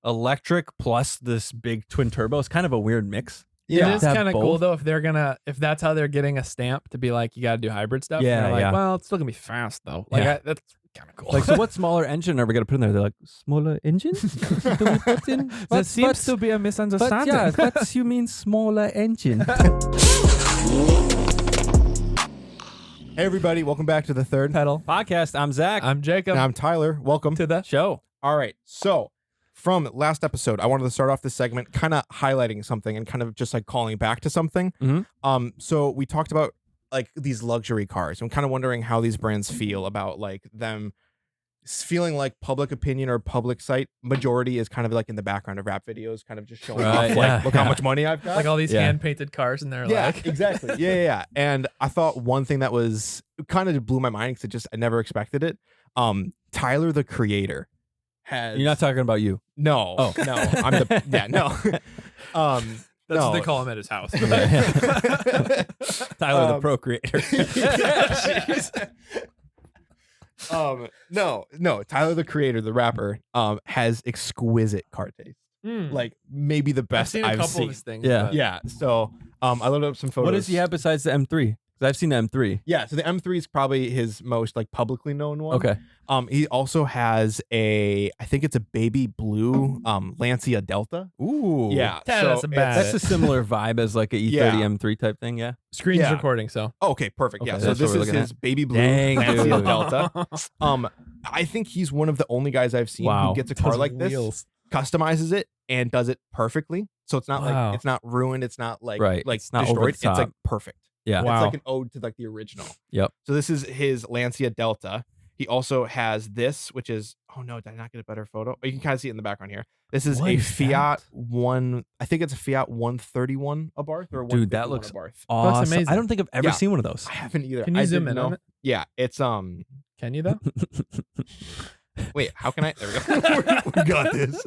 electric plus this big twin turbo is kind of a weird mix. It is To have kind of cool both. though if that's how they're getting a stamp to be like you got to do hybrid stuff. Yeah, and they're like, yeah. well, it's still gonna be fast though. Like Yeah. that's kind of cool. Like, so what smaller engine are we gonna put in there? They're like, smaller engine? Do we put in? There seems to be a misunderstanding. But you mean smaller engine. Hey everybody, welcome back to the Third Pedal. Podcast. I'm Zach. I'm Jacob. And I'm Tyler. Welcome to the Show. All right. So from last episode, I wanted to start off this segment kind of highlighting something and kind of just like calling back to something. Mhm. So we talked about like these luxury cars. I'm kind of wondering how these brands feel about like them feeling like public opinion or public sight majority is kind of like in the background of rap videos, kind of just showing Right, off like, yeah. look how much money I've got. like all these Yeah. hand painted cars and they're Yeah, like exactly. Yeah. And I thought one thing that was kind of blew my mind because I never expected it. Tyler, the Creator, has. You're not talking about you. No. Oh. No. I'm the. Yeah. No. that's no. what they call him at his house. Tyler, the Procreator. No. Tyler, the Creator, the rapper, has exquisite car taste. Like maybe the I've best seen a I've couple seen. of his things. Yeah. but- Yeah. So I loaded up some photos. What does he have besides the M3? Because I've seen the M3. Yeah. So the M3 is probably his most like publicly known one. Okay. He also has I think it's a baby blue Lancia Delta. Ooh. Yeah. That's so a bad- That's a similar vibe as like a E30 Yeah. M3 type thing. Yeah. Screen's Yeah. recording, so Okay, perfect. Yeah. Okay, So that's this what we're is looking his baby blue Dang, Lancia dude. Delta. I think he's one of the only guys I've seen Wow. who gets a car Those like this, wheels. customizes it, and does it perfectly. So it's not Wow. like it's not ruined. It's not like Right. like It's not over destroyed. the top. It's like perfect. Yeah. Wow. It's like an ode to like the original. Yep. So this is his Lancia Delta. He also has this, which is did I not get a better photo? Oh, you can kind of see it in the background here. This is What a is Fiat I think it's a Fiat 131 Abarth or a Dude, that 151 looks Abarth. Awesome. amazing. I don't think I've ever Yeah. seen one of those. I haven't either. Can you I zoom didn't in on know. it? Yeah, it's Can you though? Wait, how can I? There we go. We got this.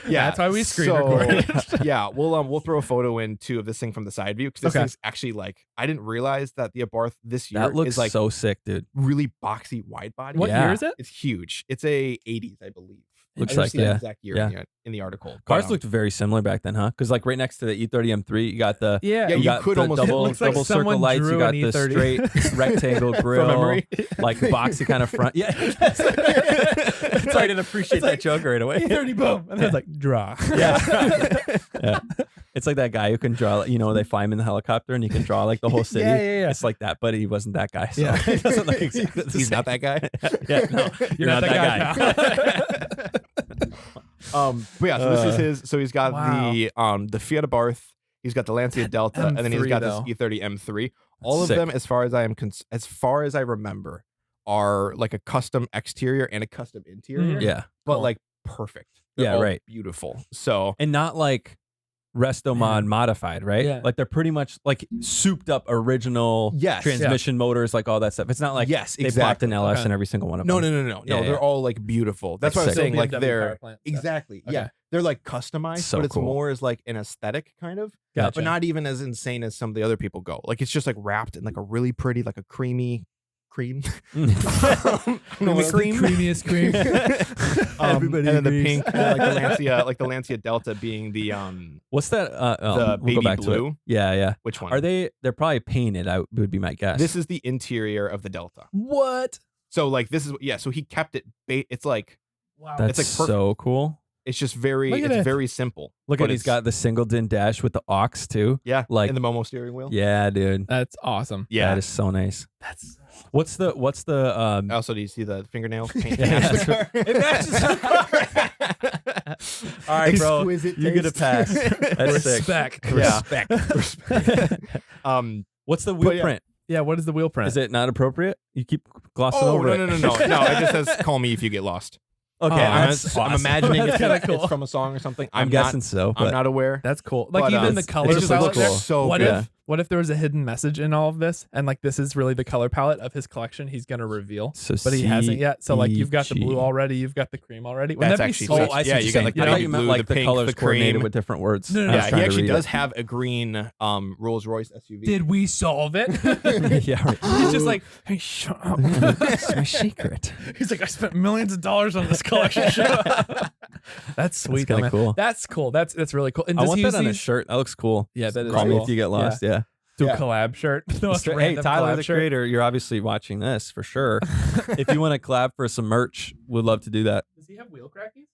Yeah, That's why we screen record. Yeah, we'll throw a photo in too of this thing from the side view because this Okay. thing's actually like I didn't realize that the Abarth this year That looks is like so sick, dude. really boxy wide body. What Yeah. year is it? It's huge. It's a 80s, I believe. Looks I didn't like, see the yeah. exact year Yeah. in the article. Cars But, looked very similar back then, huh? Because like right next to the E30 M3, you got the Yeah. Yeah, you got could the almost- double, It looks like double circle someone lights. You drew got an the E30. straight rectangle grill, memory. like boxy kind of front. Yeah, it's I didn't appreciate that joke right away. 30 boom. And then it's like draw. Yeah. Yeah. It's like that guy who can draw, they fly him in the helicopter and he can draw like the whole city. Yeah. It's like that, but he wasn't that guy. So Yeah. it doesn't look exactly the He's same. not that guy. Yeah, no, you're not that guy. But yeah, so this is his. So he's got Wow. the Fiat Abarth. He's got the Lancia Delta, and then he's M3 got though. this E30 M3. All of Sick. them, as far as I remember, are like a custom exterior and a custom interior. Yeah. but Cool. like perfect. They're Yeah, all right. Beautiful. So And not like Resto Mod modified, right? Yeah. Like they're pretty much like souped up original Yes. transmission motors, like all that stuff. It's not like yes, they popped exactly. an LS Okay. in every single one of No, them. no. Yeah, They're yeah. all like beautiful. That's Like what I'm sick. saying. Like BMW they're power plant stuff. exactly. Okay. Yeah, they're like customized, So but it's cool. more as like an aesthetic kind of. Gotcha. But not even as insane as some of the other people go. Like it's just like wrapped in like a really pretty, like a creamy cream. Mm. No, cream. Creamiest cream. Everybody and then the agrees. pink, like the Lancia Delta being the What's that? the we'll baby go back to it. blue. Yeah. Which one? Are they? They're probably painted. I would be my guess. This is the interior of the Delta. what? So like this is So he kept it. It's like Wow. That's like perfect. so cool. it's just very. Look at It's it. very simple. Look but at he's it's- got the single din dash with the aux too. Yeah, like- in the Momo steering wheel. Yeah, dude. That's awesome. Yeah. That is so nice. That's What's the Also, do you see the fingernails? Paint Yeah, matches the car? it matches the All right, bro. Exquisite You get a taste. pass. That's sick. respect. Yeah. Respect. But What's the wheel yeah. print? Yeah, what is the wheel print? Is it not appropriate? You keep glossing Oh over no, it. no. It just says "Call me if you get lost." Okay, Oh, I'm, that's I'm awesome. imagining That's it's, kinda cool. it's from a song or something. I'm not- guessing so. But I'm not aware. That's cool. Like But, even the it's color just palette looks there. so what good. if there was a hidden message in all of this, and like this is really the color palette of his collection he's gonna reveal, so but he hasn't yet. So like you've got the CEG. blue already, you've got the cream already. Wouldn't That's that be actually so? sweet. Oh, I see Yeah, what you you're got, saying. like, I the thought baby you meant blue, like the pink, colors the coordinated cream. with different words. No, no, I no. was Yeah, he trying to actually read does it. have a green Rolls Royce SUV. Did we solve it? Yeah, right. He's just like, hey, shut up. It's my secret. He's like, I spent millions of dollars on this collection. Shut up. That's sweet. kind though, of man. cool. That's cool. That's really cool. And I does want he that use on a these- shirt. That looks cool. Yeah, that is Call me cool. if you get lost. Yeah. Do Yeah. a collab shirt. The most Hey, random Tyler collab the shirt. creator, you're obviously watching this for sure. If you want to collab for some merch, would love to do that. Does he have wheel crackies?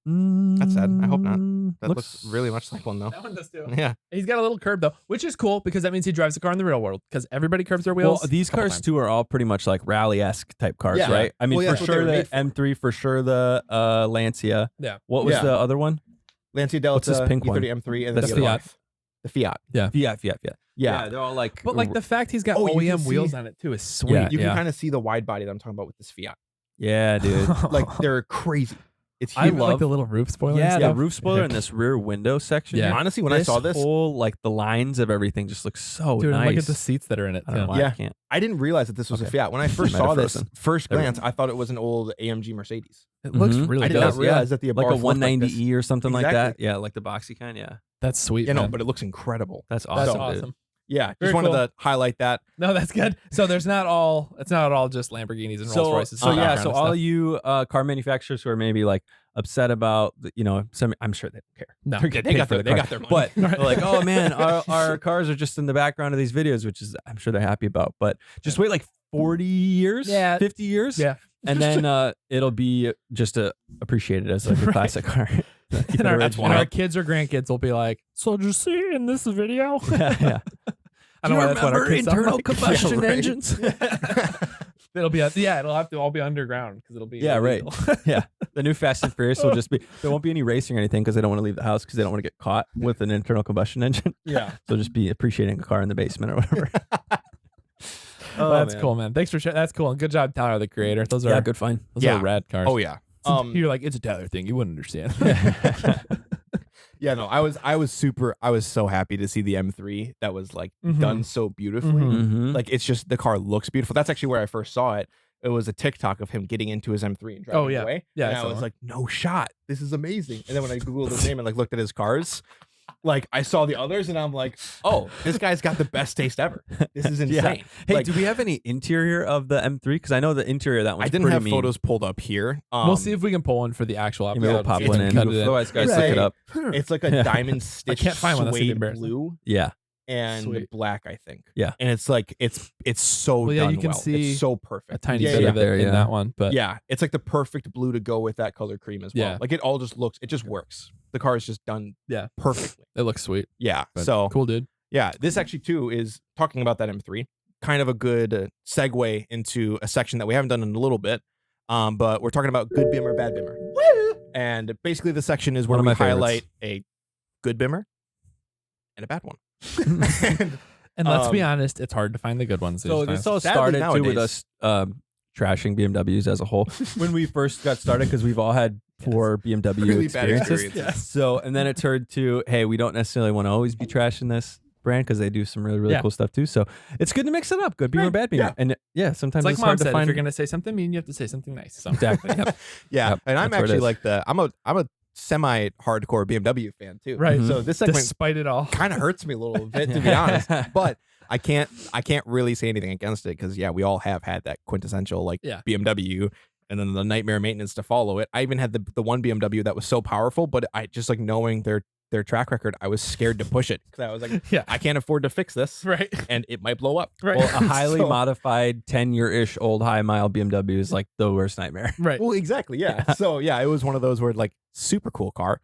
That's sad. I hope not. That Looks looks really much like one though. That one does too. Yeah. He's got a little curb though, which is cool because that means he drives the car in the real world. Because everybody curbs their well. wheels. These a couple cars times. too are all pretty much like rally-esque type cars, Yeah. right? I mean, Well, yeah, for that's what they sure were the made for. M3, for sure the Lancia. Yeah. What was Yeah. the other one? Lancia Delta, this pink one? E30 M3, and That's the other Fiat. one. The Fiat. Fiat. Yeah. they're all like. But like the fact he's got Oh, you can OEM wheels see- on it too is sweet. Yeah. You can kind of see the wide body that I'm talking about with this Fiat. yeah, dude. Like they're crazy. It's I huge. love love- the little roof spoiler. Yeah, and the stuff. roof spoiler and this rear window section. Yeah. Honestly, when I saw this, whole like the lines of everything just look so Dude, and nice. look at the seats that are in it I don't know too. why Yeah. I can't. I didn't realize that this was a Okay. Fiat. When I first Might have saw this, frozen. first There we glance, I thought it was an old AMG Mercedes. It looks Mhm. really I did good. not does, yeah. realize that the Like a Abarth looked like this. 190E or something like that. Exactly. Yeah, like the boxy kind. Yeah, That's sweet. Yeah, no, man. but it looks incredible. that's That's awesome. awesome. Dude. Yeah, just Very wanted cool. to highlight that. No, that's good. So there's not all. It's not all just Lamborghinis and Rolls So, Royces. so in the yeah, background so and all stuff. of you car manufacturers who are maybe like upset about, some, I'm sure they don't care. No. They're getting They paid got for their- the they car. got their money. But Right. they're like, oh man, our cars are just in the background of these videos, which is I'm sure they're happy about. But just wait like 40 years, Yeah. 50 years, Yeah. and then it'll be just appreciated as like a Right. classic car. and our, That's and our wild. kids or grandkids will be like, "So did you see in this video?" yeah. I don't know why that's what our kids sound internal like. combustion Yeah, right. engines? It'll be it'll have to all be underground because it'll be Yeah, right. illegal. Yeah, the new Fast and Furious will just be. There won't be any racing or anything because they don't want to leave the house because they don't want to get caught with an internal combustion engine. Yeah. So they'll just be appreciating a car in the basement or whatever. That's cool, man. Thanks for sharing. That's cool. And good job, Tyler, the creator. Those are Yeah, good find. Those Yeah. are rad cars. Oh yeah. You're like, it's a Tyler thing. You wouldn't understand. Yeah, no, I was so happy to see the M3 that was like Mhm. done so beautifully. Mhm. Mhm. Like it's just the car looks beautiful. That's actually where I first saw it. It was a TikTok of him getting into his M3 and driving Oh, yeah. away. Yeah, I and I saw was that. like, no shot. This is amazing. And then when I googled his name and like looked at his cars, like I saw the others and I'm like, oh, this guy's got the best taste ever. This is Yeah. insane. Hey, Like, do we have any interior of the M3? Because I know the interior of that one's I didn't pretty have mean. photos pulled up here. We'll see if we can pull one for the actual Yeah, episode. maybe we'll and pop see if one we in. can cut it Otherwise, guys, It's look a- it up. It's like a Yeah. diamond stitch can't find one, that's even suede embarrassing. blue Yeah. and Sweet. black, I think. Yeah. And it's like it's so Well, yeah, done you can well. see it's so perfect. a tiny yeah, bit yeah, of it there, in yeah. that one, but yeah, it's like the perfect blue to go with that color cream as well. Yeah. Like it all just looks, it just works. The car is just done Yeah. perfectly. it looks sweet. Yeah. But So cool, dude. yeah, this actually too is talking about that M3, kind of a good segue into a section that we haven't done in a little bit. But we're talking about good Bimmer, bad Bimmer. And basically the section is where One of we my favorites. highlight a good Bimmer and a bad one. And, And let's be Um, honest, it's hard to find the good ones. So these this days. all Sadly started too with nowadays- us trashing BMWs as a whole when we first got started because we've all had poor BMW Really bad experiences. experiences. So and then it turned to, hey, we don't necessarily want to always be trashing this brand because they do some really Yeah. cool stuff too. So it's good to mix it up. Good Beamer, Right. bad Beamer, Yeah. and yeah, sometimes It's like it's mom hard said, to if find. you're gonna say something mean, you have to say something nice. So. Exactly. Yep. yeah. Yep, And I'm that's what it actually is. like I'm a semi hardcore BMW fan too. Right. So this segment Despite it all, kind of hurts me a little bit to be honest. But I can't really say anything against it because yeah, we all have had that quintessential like Yeah. BMW and then the nightmare maintenance to follow it. I even had the one BMW that was so powerful, but I just like knowing their track record, I was scared to push it because I was like, Yeah. I can't afford to fix this right? and it might blow up. Right. Well, a highly So- modified 10-year-ish old high mile BMW is like the worst nightmare. Right. Well, exactly. Yeah. So yeah, it was one of those where like super cool car,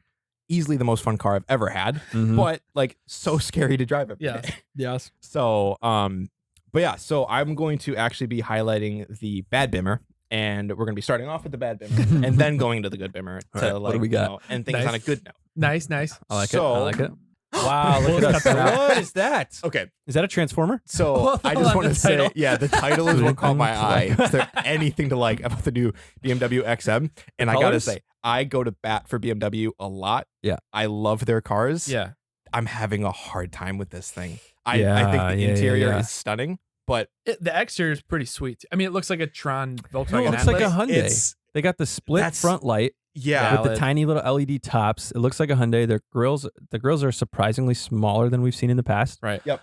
easily the most fun car I've ever had, Mhm. but like so scary to drive every Yes. day. Yes. So, but yeah, so I'm going to actually be highlighting the bad Bimmer, and we're going to be starting off with the bad Bimmer, and then going to the good Bimmer All to right, like, what do we got? and things Nice. on a good note. Nice. Nice. I like it. So- I like it. Wow, look We'll at cut us. that out. What is that? Okay, Is that a transformer? so Hold I on, just want the to say, title. yeah, the title is what caught my eye. Is there anything to like about the new BMW XM? And I gotta colors? say, I go to bat for BMW a lot. Yeah. I love their cars. Yeah. I'm having a hard time with this thing. I Yeah, think the yeah, interior yeah. is stunning, but The exterior is pretty sweet. I mean, it looks like a Tron Volkswagen. it looks like a Atlas. Hyundai. it's They got the split That's- front light yeah. with the Valid. tiny little LED tops. It looks like a Hyundai. The grills are surprisingly smaller than we've seen in the past. Right. Yep.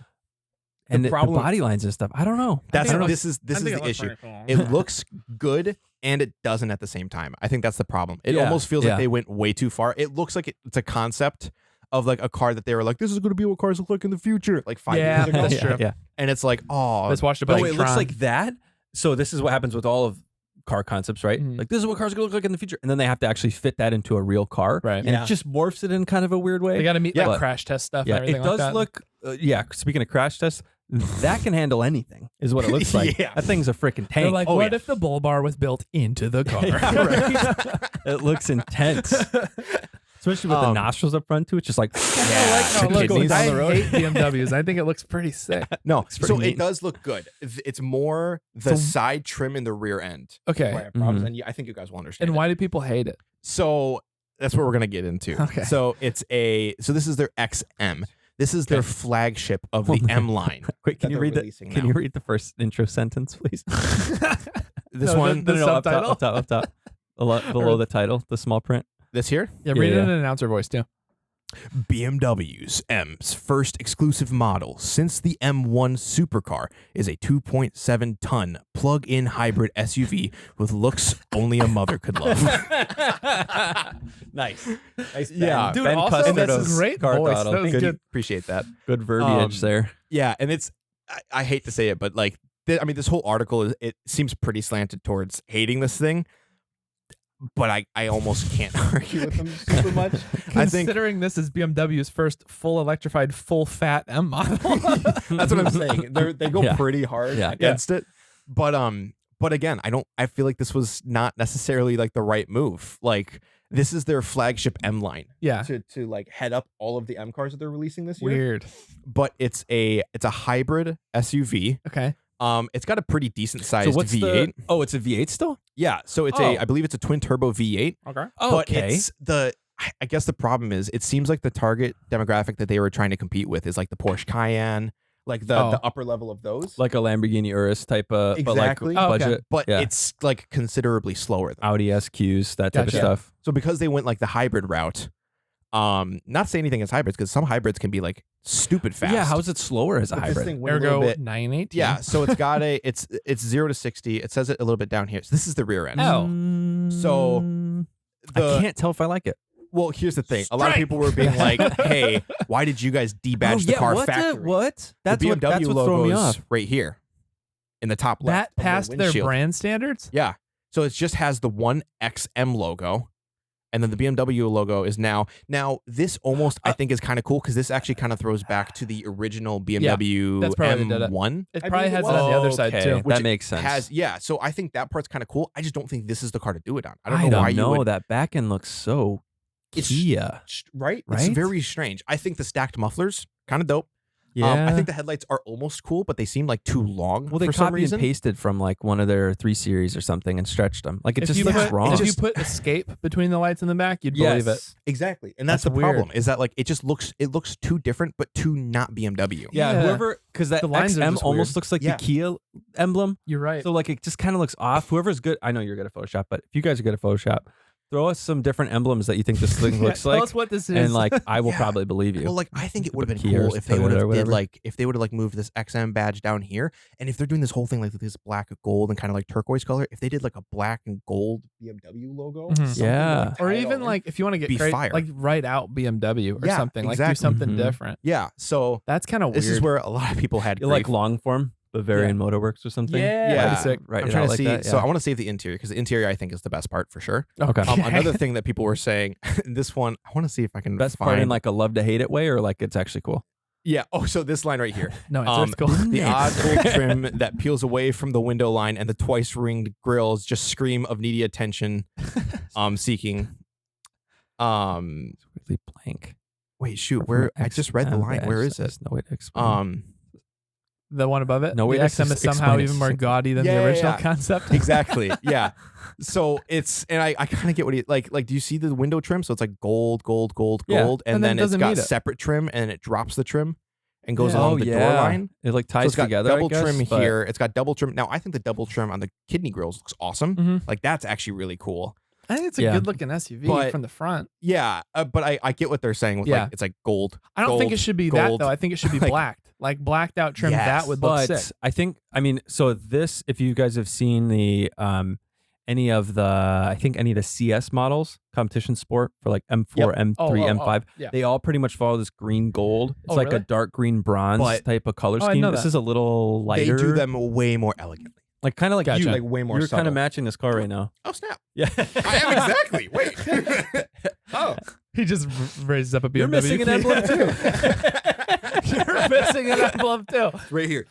And The the problem- body lines and stuff. I don't know. That's think it this is I think the looks issue. pretty cool. It looks good and it doesn't at the same time. I think that's the problem. It Yeah, almost feels yeah. like they went way too far. It looks like it's a concept of like a car that they were like, this is going to be what cars look like in the future, like 5 Yeah, years ago. that's true. Yeah. And it's like, oh, Let's watch the But bunch wait, of it looks Tron. like that. So this is what happens with all of car concepts, right? Mhm. Like this is what cars are gonna look like in the future, and then they have to actually fit that into a real car, Right. And Yeah. it just morphs it in kind of a weird way. They got to meet Yeah. like crash test stuff. Yeah, and everything it does like that. look. Yeah, speaking of crash tests, that can handle anything. Is what it looks like. Yeah. That thing's a freaking They're tank. like, Oh, what yeah. if the bull bar was built into the car? Yeah, right. It looks intense, especially with the Um, nostrils up front too. It's just like I like how it the looks. kidneys. I down the road. hate BMWs. I think it looks pretty sick. no. pretty So neat. it does look good. It's more the So- side trim in the rear end. Okay. Where I promise, Mhm. and I think you guys will understand. And it. why do people hate it? So that's what we're gonna get into. Okay. So this is their XM. This is their Okay. flagship of Hold the on. M line. Wait, can that you they're read the? releasing Can now. you read the first intro sentence, please? This No, one, the up top, subtitle? up top, below the title, the small print. this here. Yeah, Yeah, read it yeah. in an announcer voice too. BMW's M's first exclusive model since the M1 supercar is a 2.7-ton plug-in hybrid SUV with looks only a mother could love. Nice. Nice. Yeah. Dude, Ben also Custard that's of a great Car voice. Throttle. That was good. Appreciate that. Good verbiage there. Yeah, and it's I hate to say it, but like this whole article it seems pretty slanted towards hating this thing, but I almost can't argue with them super much. I think Considering this is BMW's first full electrified, full fat M model. that's what I'm saying. They go Yeah. pretty hard Yeah. against it, but again, I feel like this was not necessarily like the right move. Like this is their flagship M line Yeah. to like head up all of the M cars that they're releasing this year. Weird. But it's a hybrid SUV. Okay. It's got a pretty decent sized So what's V8. the? Oh, it's a V8 still. Yeah, so it's Oh. I believe it's a twin turbo V8. Okay. Oh, But okay. it's I guess the problem is it seems like the target demographic that they were trying to compete with is like the Porsche Cayenne, like the upper level of those. Like a Lamborghini Urus type of, Exactly. but like Oh, okay. budget. But yeah. it's like considerably slower. Audi SQs, that type Gotcha. of stuff. So because they went like the hybrid route, not say anything as hybrids because some hybrids can be like stupid fast. Yeah, how is it slower as a But this hybrid? thing went a little Ergo bit. 918. Yeah, so it's got it's 0 to 60. It says it a little bit down here. So this is the rear end. Oh. So I can't tell if I like it. Well, here's the thing. A lot of people were being like, "Hey, why did you guys debadge the car what factory?" what? That's the what. BMW That's what's logo throwing me is off. right here in the top That left. of the passed their windshield. brand standards? Yeah. So it just has the one XM logo, and then the BMW logo is now. This almost I think is kind of cool because this actually kind of throws back to the original BMW that's probably they did it. M1. It I probably believe has it it on the other was. side Okay, too. Which that makes sense. So I think that part's kind of cool. I just don't think this is the car to do it on. I I don't know why don't you know. would. That back end looks so It's- Kia. Right? It's Right? very strange. I think the stacked mufflers kind of dope. Yeah. I think the headlights are almost cool, but they seem like too long. well, they for some copied reason. and pasted from like one of their 3 Series or something and stretched them. Like it If just you looks put, wrong. If you Just- put escape between the lights in the back, you'd believe it. Exactly, and that's That's the problem. weird. Is that like it looks too different, but too not BMW. Yeah, Yeah. whoever, because that The lines are XM just almost weird. looks like Yeah. the Kia emblem. You're right. So like it just kind of looks off. Whoever's good, I know you're good at Photoshop, but if you guys are good at Photoshop, throw us some different emblems that you think this thing looks Tell like, us what this is. and like I will Yeah. probably believe you. Well, like I think it would have Put been Kia or cool if they Toyota would or have did whatever. like if they would have like moved this XM badge down here, and if they're doing this whole thing like with this black gold and kind of like turquoise color, if they did like a black and gold BMW logo, Mhm. something Yeah. like or tie it even all in. like if you want to get Be great, fire. like write out BMW or Yeah, something. Like do exactly. something Mhm. different. yeah. So That's kind of weird. this is where a lot of people had You like grief. long form Bavarian Motorworks or something. Yeah. Yeah. Pretty sick. Right. I'm trying to see. So I want to save the interior because the interior I think is the best part for sure. okay. Another thing that people were saying, this one I want to see if I can Best find. part in like a love to hate it way, or like it's actually cool. Yeah. Oh, so this line right here. No, it's cool. The odd gold trim that peels away from the window line and the twice ringed grills just scream of needy attention seeking. It's really blank. Wait, shoot, where I just read the XM line. badge. Where is There's it? no way to explain. The one above it. No way the to XM is somehow explain it even more succinctly. gaudy than Yeah, the yeah, original yeah. concept. Exactly. Yeah. So it's and I kind of get what he like do you see the window trim? So it's like gold, gold, gold, Yeah. gold, and, And then then it it's doesn't got need it. separate trim and it drops the trim and goes Yeah. along the door line. It like So ties it's got together. double I guess, trim but- here. It's got double trim. Now I think the double trim on the kidney grills looks awesome. Mhm. Like that's actually really cool. I think it's a Yeah. good looking SUV But- from the front. Yeah, but I get what they're saying with Yeah. like it's like gold. I don't think gold, it should be gold. that though. I think it should be Like- blacked. Like blacked out trim. Yes, That would look But sick. I think, I mean, so this, if you guys have seen the any of the CS models, competition sport for like M4, Yep. M3, M5, yeah. they all pretty much follow this green gold. It's Oh, like a really? dark green bronze But- type of color Oh, I scheme. know This that. is a little lighter. They do them way more elegantly. like kind of like Gotcha. you. Like way more You're kind subtle. of matching this car right now. Oh snap! Yeah, I am exactly. Wait. Oh, He just raises up a BMW. you're missing an emblem too. You're missing an emblem too. right here.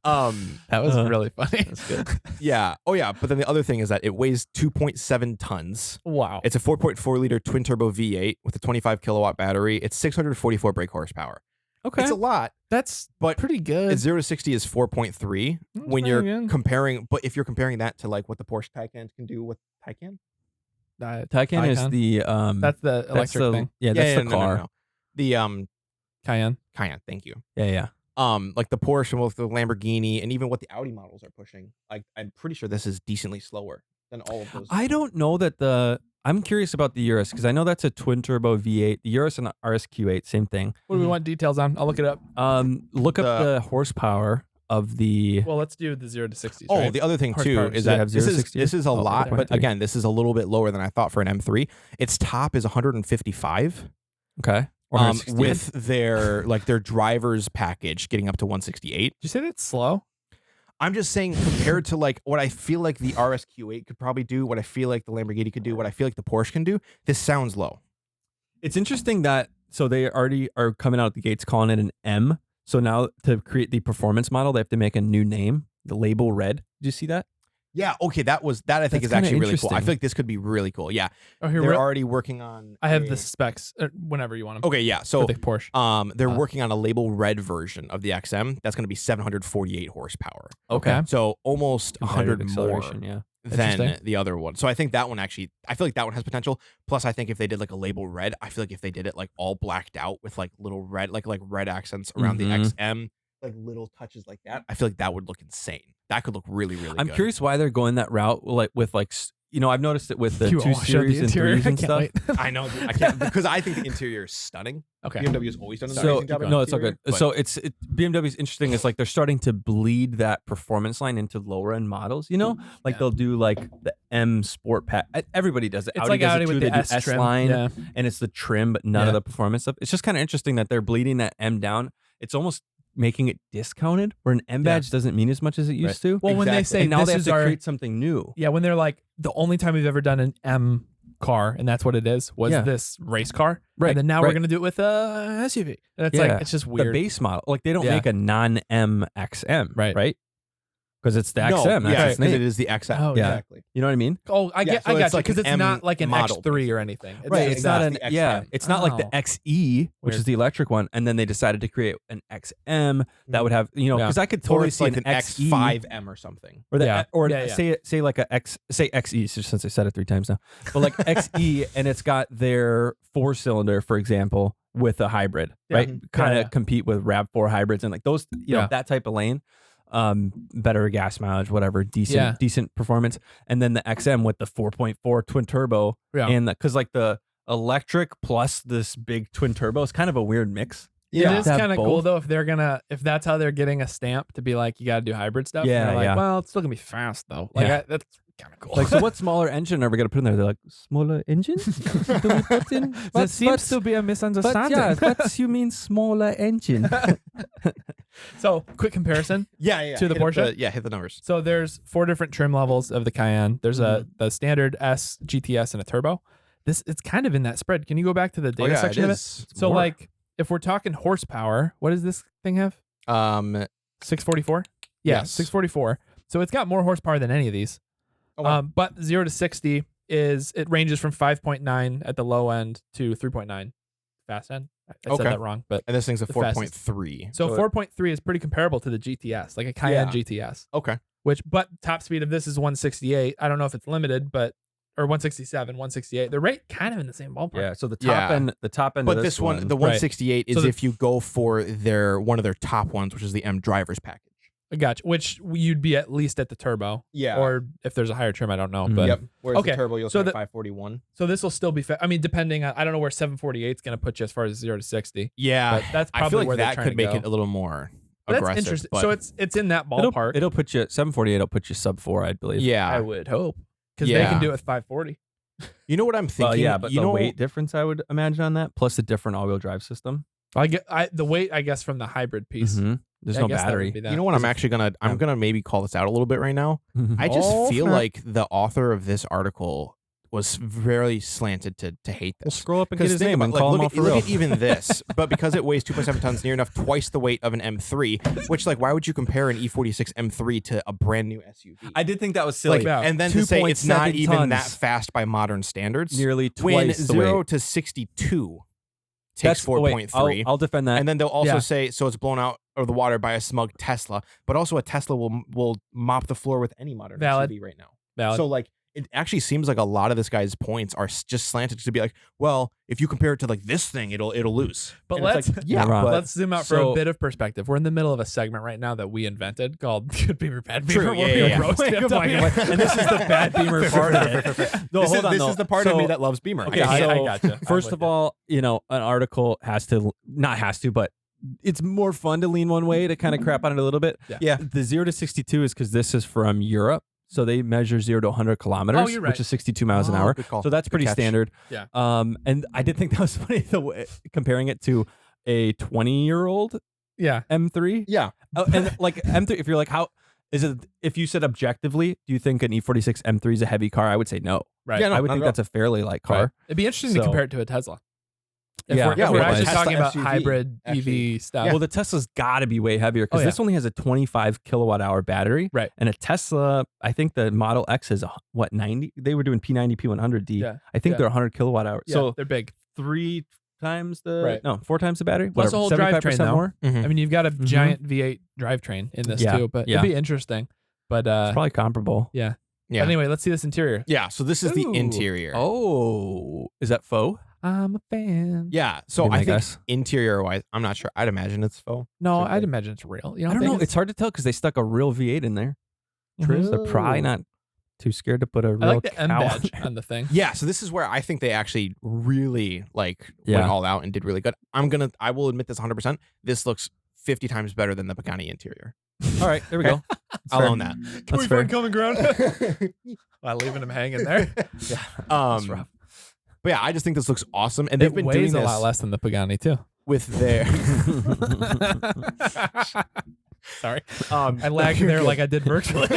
That was really funny. That's good. Yeah. Oh yeah. But then the other thing is that it weighs 2.7 tons. Wow. It's a 4.4 liter twin turbo V8 with a 25 kilowatt battery. It's 644 brake horsepower. Okay. It's a lot. That's But pretty good. It's 0 to 60 is 4.3 when you're pretty good. comparing. But if you're comparing that to like what the Porsche Taycan can do with Taycan, Taycan is Taycan? the That's the electric the, thing. Yeah, that's yeah, the no, car. no. The Cayenne. Cayenne. Thank you. Yeah. Like the Porsche with the Lamborghini and even what the Audi models are pushing. Like I'm pretty sure this is decently slower than all of those. I don't know that I'm curious about the Urus because I know that's a twin turbo V8. The Urus and the RSQ8, same thing. What do we want details on? I'll look it up. Look up the horsepower of the. Well, let's do the 0 to 60s. Oh, right? the other thing Horsepower. too is Does it that have this 0 to is 60? this is a Oh, lot, but 0.3. again, this is a little bit lower than I thought for an M3. Its top is 155. Okay. Or 168. With their driver's package getting up to 168. Did you say that's slow? I'm just saying compared to like what I feel like the RSQ8 could probably do, what I feel like the Lamborghini could do, what I feel like the Porsche can do, this sounds low. It's interesting that so they already are coming out of the gates calling it an M. So now to create the performance model, they have to make a new name, the label red. Did you see that? Yeah, okay, that I think That's is kinda actually really cool. I interesting. feel like this could be really cool. Yeah. Oh, here They're we're. already working on I have a- the specs whenever you want them. Okay, yeah. For So the Porsche. they're working on a label red version of the XM that's going to be 748 horsepower. Okay. So almost 100 Competitive more acceleration, yeah. than Interesting. the other one. So I think that one actually, I feel like that one has potential. Plus, I think if they did like a label red, I feel like if they did it like all blacked out with like little red, like red accents around the Mhm. XM, like little touches like that, I feel like that would look insane. That could look really, really I'm good. curious why they're going that route, like with like I've noticed it with the You 2 all showed the series and interior. 3s I and can't stuff. wait. I know. I can't because I think the interior is stunning. Okay. BMW has always done an So amazing job. on no, it's all good. interior, but- So BMW's interesting. Is like they're starting to bleed that performance line into lower end models. You know, like Yeah. they'll do like the M Sport Pack. Everybody does it. It's Audi like does Audi it too. with They the do S trim. line, Yeah. and it's the trim, but none Yeah. of the performance stuff. It's just kind of interesting that they're bleeding that M down. It's almost making it discounted, where an M Yeah. badge doesn't mean as much as it used to. Well, when they Exactly. say And now this they have is to our create something new. yeah, when they're like the only time we've ever done an M car and that's what it is was Yeah. this race car, Right, And then now we're right. gonna do it with a SUV, and it's Yeah. like it's just weird. The base model, like they don't Yeah. make a non-M XM, Right. Right? Because it's the no, XM. That's yeah, its because name. it is the XM. Oh, yeah. Exactly. You know what I mean? Oh, I Yeah, get, so I it's got you like because an it's M not like an model, X3 or anything. Right. It's not that's an the yeah. XM. It's not like the Oh. XE, which Weird. is the electric one, and then they decided to create an XM that would have Yeah. because I could Or totally it's see like an an XE X5M or something. or the Yeah. or Yeah, yeah. say like a X say XE since I said it 3 times now, but like XE and it's got their 4-cylinder, for example, with a hybrid, Yeah. right? Mhm. Kind of Yeah. compete with RAV4 hybrids and like those, you know, Yeah. that type of lane. Better gas mileage, whatever, decent performance, and then the XM with the 4.4 twin turbo, Yeah. and because like the electric plus this big twin turbo is kind of a weird mix. It is To have kind of cool both. though if that's how they're getting a stamp to be like you got to do hybrid stuff. Yeah, and they're like, yeah. well, it's still gonna be fast though. Like Yeah. that's kind of cool. Like, so what smaller engine are we gonna put in there? They're like, smaller engine? Do we put in? there seems to be a but misunderstanding. yeah, what you mean smaller engine? So quick comparison. Yeah. To the Hit Porsche? hit the numbers. So there's 4 different trim levels of the Cayenne. There's the standard S, GTS, and a turbo. It's kind of in that spread. Can you go back to the data section of it? So like if we're talking horsepower, what does this thing have? 644? Yeah, Yes. 644. So it's got more horsepower than any of these. Oh, wow. But 0 to 60 it ranges from 5.9 at the low end to 3.9 fast end. I said Okay. that wrong, but and this thing's a the fastest. 4.3. so 4.3 is pretty comparable to the GTS, like a Cayenne Yeah. GTS. Okay. But top speed of this is 168. I don't know if it's limited, or 167, 168. They're right kind of in the same ballpark. Yeah. So the Yeah. top end. But of this one, the Right. 168 is So the- if you go for one of their top ones, which is the M driver's package. I got you. Which you'd be at least at the turbo. Yeah. Or if there's a higher trim, I don't know. Mhm. But Yep. Whereas Okay, the turbo, you'll so see the- 541. so this will still be I mean, depending on I don't know where 748 is going to put you as far as 0 to 60. Yeah. But that's I probably feel like where they're that trying could to make go. it a little more That's aggressive. interesting. But So it's in that ballpark. It'll put you 748. It'll put you sub 4, I believe. yeah, I would hope because they can do it with 540. you know what I'm thinking? Well, yeah, but you the know, weight difference I would imagine on that, plus the different all-wheel drive system. The weight, I guess, from the hybrid piece. Mhm. There's I no guess that would battery. be that. you know what? I'm gonna maybe call this out a little bit right now. I just Oh, feel snap. like the author of this article was very slanted to hate We'll this. scroll up and get Because his think name about, and like, call him look off at, for look real. at even this, but because it weighs 2.7 tons, near enough twice the weight of an M3, which like why would you compare an E46 M3 to a brand new SUV? I did think that was silly. Like, Yeah. and then to say it's not 2.7 even that tons. fast by modern standards. Nearly When twice the 0 weight. to 62 takes That's 4.3. I'll defend that. And then they'll also Yeah. say, so it's blown out of the water by a smug Tesla, but also a Tesla will mop the floor with any modern Valid. SUV right now. Valid. So like, it actually seems like a lot of this guy's points are just slanted to be like, well, if you compare it to like this thing, it'll lose. But And it's let's like, yeah, You're wrong. but let's zoom out for a so- bit of perspective. We're in the middle of a segment right now that we invented called Good Beamer, Bad True, Beamer. yeah, where we yeah. roast Wait, BMW. and this is the bad Beamer part of it. No, this hold on, this though. is the part of So- me that loves Beamer. Okay, Yeah, I so gotcha. I'm first with of you. all, an article not has to, but it's more fun to lean one way to kind of crap on it a little bit. Yeah. The 0 to 62 is because this is from Europe. So they measure 0 to 100 kilometers, Oh, you're right. which is 62 miles an Oh, hour. good call. So that's Good pretty catch. standard. Yeah. And I did think that was funny, the way, comparing it to a 20-year-old Yeah. M3. Yeah. Oh, and like M3, if you're like, how is it? If you said objectively, do you think an E46 M3 is a heavy car? I would say no. Right. Yeah, no, I would not think at all. that's a fairly light car. Right. It'd be interesting to So- compare it to a Tesla. If Yeah. we're, Yeah, if we're well, actually Tesla talking about SUV, hybrid actually. EV stuff. Well, the Tesla's got to be way heavier because Oh, yeah. this only has a 25 kilowatt hour battery. Right. And a Tesla, I think the Model X is 90? They were doing P90, P100D. Yeah. I think Yeah. they're 100 kilowatt hour. Yeah, So they're big. 3 times the, Right. no, 4 times the battery. Plus the Whatever, whole drivetrain, 75% though. more. Mhm. I mean, you've got a Mhm. giant V8 drivetrain in this Yeah, too, but yeah. it'd be interesting. But It's probably comparable. yeah. Yeah. But anyway, let's see this interior. Yeah. So this is the Ooh. interior. Oh, is that faux? I'm a fan. Yeah. So Be my I think guess. interior wise, I'm not sure. I'd imagine it's faux. No, Same I'd thing. imagine it's real. You I don't know. think It's hard to tell because they stuck a real V8 in there. True. So they're probably not too scared to put a real I like the M cow on badge there. on the thing. Yeah, so this is where I think they actually really went Yeah. all out and did really good. I will admit this 100%. This looks 50 times better than the Pagani interior. All right, there we go. I'll own that. That's fair. common ground? While leaving him hanging there. Yeah, that's Um, rough. but yeah, I just think this looks awesome, and they've It been doing weighs this a lot less than the Pagani too. with their. Sorry. um, I lagged you're there good. like I did virtually.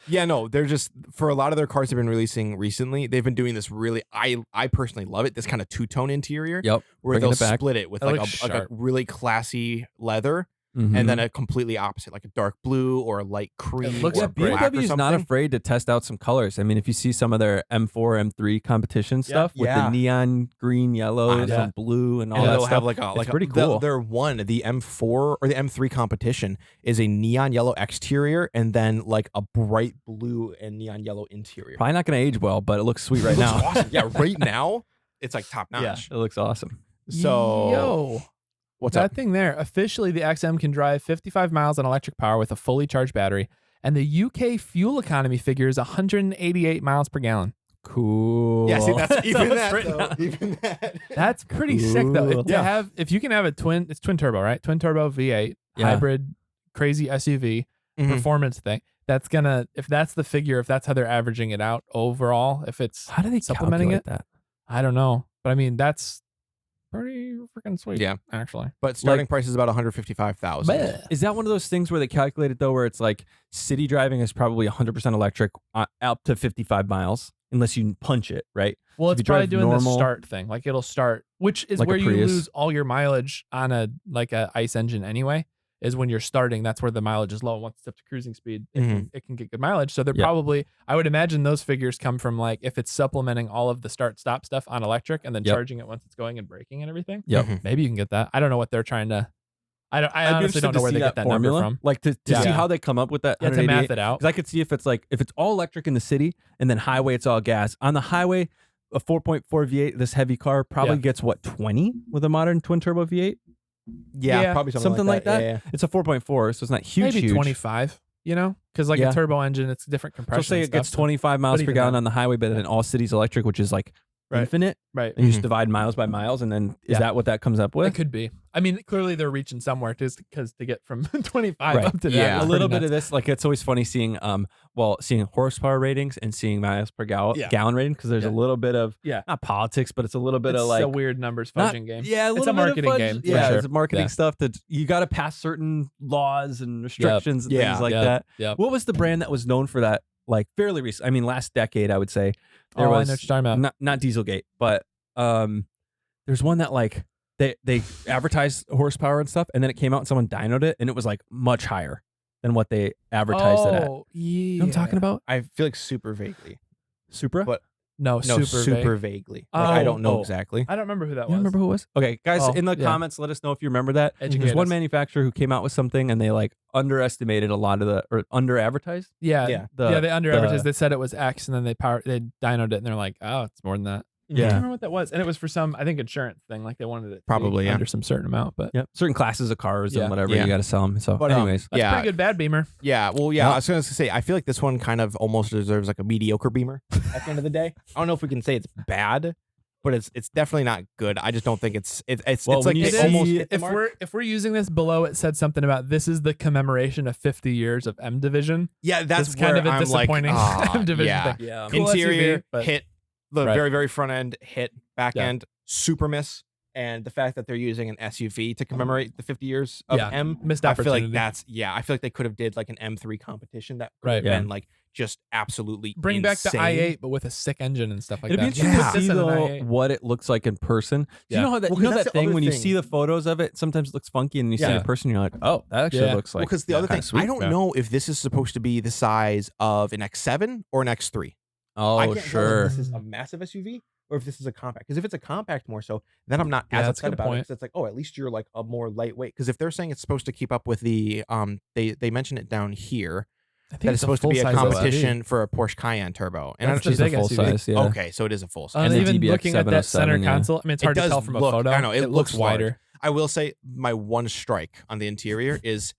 Yeah, no, they're just for a lot of their cars they've been releasing recently. They've been doing this really. I personally love it. This kind of two-tone interior Yep. where bringing they'll it back. split it with That like looks a sharp. really classy leather. Mhm. And then a completely opposite, like a dark blue or a light cream. looks or yeah, great. black or BMW is not something. afraid to test out some colors. I mean, if you see some of their M4, M3 competition stuff with Yeah. the neon green, yellow, Yeah. some blue, and all And that they'll stuff, have like a it's pretty the- cool. Their one, the M4 or the M3 competition is a neon yellow exterior and then like a bright blue and neon yellow interior. Probably not going to age well, but it looks sweet right It looks now. awesome. Yeah, right now it's like top Yeah, notch. it looks awesome. So Yo, what's that up? thing there. Officially, the XM can drive 55 miles on electric power with a fully charged battery, and the UK fuel economy figure is 188 miles per gallon. Cool. Yeah, see that's even it's that written though. out. Even that. That's pretty sick though. Cool. To Yeah. have, if you can have it's twin turbo, right? Twin turbo V8 Yeah. hybrid, crazy SUV Mhm. performance thing. That's gonna, if that's the figure, if that's how they're averaging it out overall, if it's How do they supplementing calculate it? that? I don't know, but I mean that's pretty freaking sweet. Yeah. actually. But starting price is about 155,000. Is that one of those things where they calculate it though, where it's like city driving is probably 100% electric up to 55 miles, unless you punch it, right? Well, If it's you probably drive doing the normal- start thing. Like it'll start, which is Like a where you Prius. lose all your mileage on a ICE engine anyway. Is when you're starting, that's where the mileage is low. Once it's up to cruising speed, it can get good mileage. So they're Yeah. probably, I would imagine those figures come from like if it's supplementing all of the start stop stuff on electric and then Yep. charging it once it's going and braking and everything. Yep. Mhm. Maybe you can get that. I don't know what they're trying to. I I'd be honestly interested don't know to where see they get that formula, number from. like to Yeah. see how they come up with that. Yeah, to math it out. Because I could see if it's all electric in the city and then highway it's all gas. On the highway, a 4.4 V8, this heavy car probably Yeah. gets what 20 with a modern twin turbo V8. Yeah, Yeah, probably something like that. Yeah, yeah. It's a 4.4, so it's not huge. Maybe huge. 25. You know, because like Yeah. a turbo engine, it's different So compression. say and it gets stuff, so- 25 miles per even gallon that- on the highway, but then all cities electric, which is like infinite, Right. and you just divide miles by miles, and then is that what that comes up with? It could be. I mean, clearly they're reaching somewhere just because to get from 25 Right. up to that. Yeah. is A little pretty bit of this, like it's always funny seeing seeing horsepower ratings and seeing miles per gallon rating, because there's a little bit of not politics, but it's a little bit It's of like a weird numbers fudging game. Yeah, It's a marketing game. For Yeah, sure. it's a marketing stuff that you got to pass certain laws and restrictions and things like that. Yep. What was the brand that was known for that? Like fairly recent. I mean, last decade, I would say. There I know was what you're talking about. not Dieselgate, but there's one that like they advertised horsepower and stuff, and then it came out and someone dynoed it, and it was like much higher than what they advertised it at. Yeah. You know what I'm talking about? I feel like super vaguely. Supra? But No, No, super vague. vaguely. Like, I don't know Oh. exactly. I don't remember who that You was. remember who it was? Okay, guys, Oh, in the yeah. comments, let us know if you remember that. Educate There's one us. manufacturer who came out with something and they like underestimated a lot of or under advertised. Yeah, Yeah. they under advertised. They said it was X, and then they dynoed it, and they're like, oh, it's more than that. I Yeah. don't remember what that was, and it was for some, I think, insurance thing. Like they wanted it to Probably, be yeah. under some certain amount, but Yep. Certain classes of cars Yeah. and whatever Yeah. you got to sell them. So, But, anyways, that's Yeah. pretty good. Bad Beamer. Yeah, well, Yeah. I was going to say, I feel like this one kind of almost deserves like a mediocre Beamer at the end of the day. I don't know if we can say it's bad, but it's definitely not good. I just don't think it's Well, it's when like you it see- almost hit the If mark. we're using this below, it said something about this is the commemoration of 50 years of M division. Yeah, that's It's kind where of a I'm disappointing like, division yeah. thing. yeah. Cool Interior SUV, but- hit the Right. very very front end hit, back Yeah. end super miss, and the fact that they're using an SUV to commemorate the 50 years of Yeah. M, Missed I feel opportunity. like I feel like they could have did like an M3 competition that could Right. have Yeah. been like just absolutely Bring back the insane. i8, but with a sick engine and stuff like It'd be that. interesting Yeah. to see This in an though i8. what it looks like in person. Do Yeah. you know how that Well, you know 'cause that that's the thing other when you thing. see the photos of it, sometimes it looks funky, and then you see it Yeah. in person, you're like, oh, that actually Yeah. looks like. Because the other thing, kinda sweet. I don't Yeah. know if this is supposed to be the size of an X7 or an X3. I Oh, can't tell sure. if this is a massive SUV or if this is a compact. Because if it's a compact more so, then I'm not Yeah, as that's a upset good about it. point. 'Cause it's like, oh, at least you're like a more lightweight. Because if they're saying it's supposed to keep up with the they mention it down here I think that it's supposed to be a full-size SUV. competition for a Porsche Cayenne Turbo. And That's I the She's a big full SUV. size, yeah. okay, so it is a full size. And the even DBX looking at that center 707, yeah. console, I mean, it's hard to does tell from look- a photo. I know, it looks large. wider. I will say my one strike on the interior is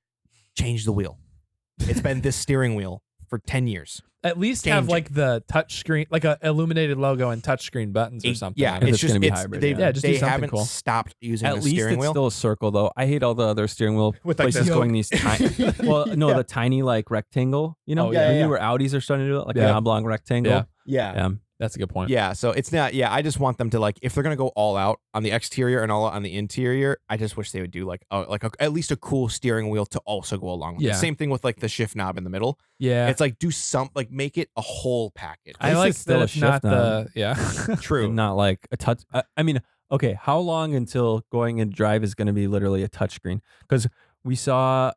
change the wheel. It's been this steering wheel for 10 years. At least Game have changer. like the touch screen, like a illuminated logo and touch screen buttons or something. Yeah, on it. If it's it's just gonna be it's, hybrid, they, yeah, just do they something haven't cool. stopped using At the least steering it's wheel. still a circle, though. I hate all the other steering wheel With, like, places the- going these tiny. Well, no, the tiny like rectangle. You know, Oh, yeah, the yeah. newer Audis are starting to do it, like Yeah. an oblong rectangle. Yeah. yeah. That's a good point. Yeah, so it's not. Yeah, I just want them to like if they're gonna go all out on the exterior and all out on the interior. I just wish they would do like at least a cool steering wheel to also go along with Yeah. it. Same thing with like the shift knob in the middle. Yeah. It's like do some like make it a whole package. I least like it's still that a it's not shift knob. the yeah. True. And not like a touch. I mean, okay, how long until going in drive is going to be literally a touchscreen? Because we saw.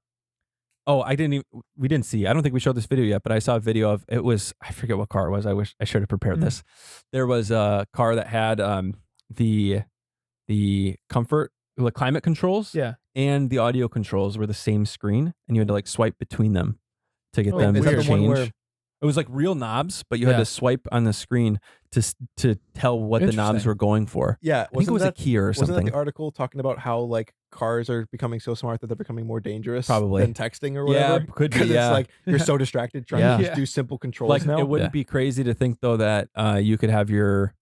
Oh, we didn't see. I don't think we showed this video yet, but I saw a video of it was. I forget what car it was. I wish I should have prepared this. There was a car that had the comfort, the climate controls, Yeah. and the audio controls were the same screen, and you had to like swipe between them to get Oh, them is to that the one change. where- It was like real knobs, but you had Yeah. to swipe on the screen to tell what the knobs Interesting. were going for. Yeah, I think it was a key or Wasn't something. that the article talking about how like cars are becoming so smart that they're becoming more dangerous Probably. than texting or Yeah, whatever? could be, 'Cause yeah. it's like you're so distracted trying Yeah. to just do simple controls Like now. it wouldn't Yeah. be crazy to think though that you could have your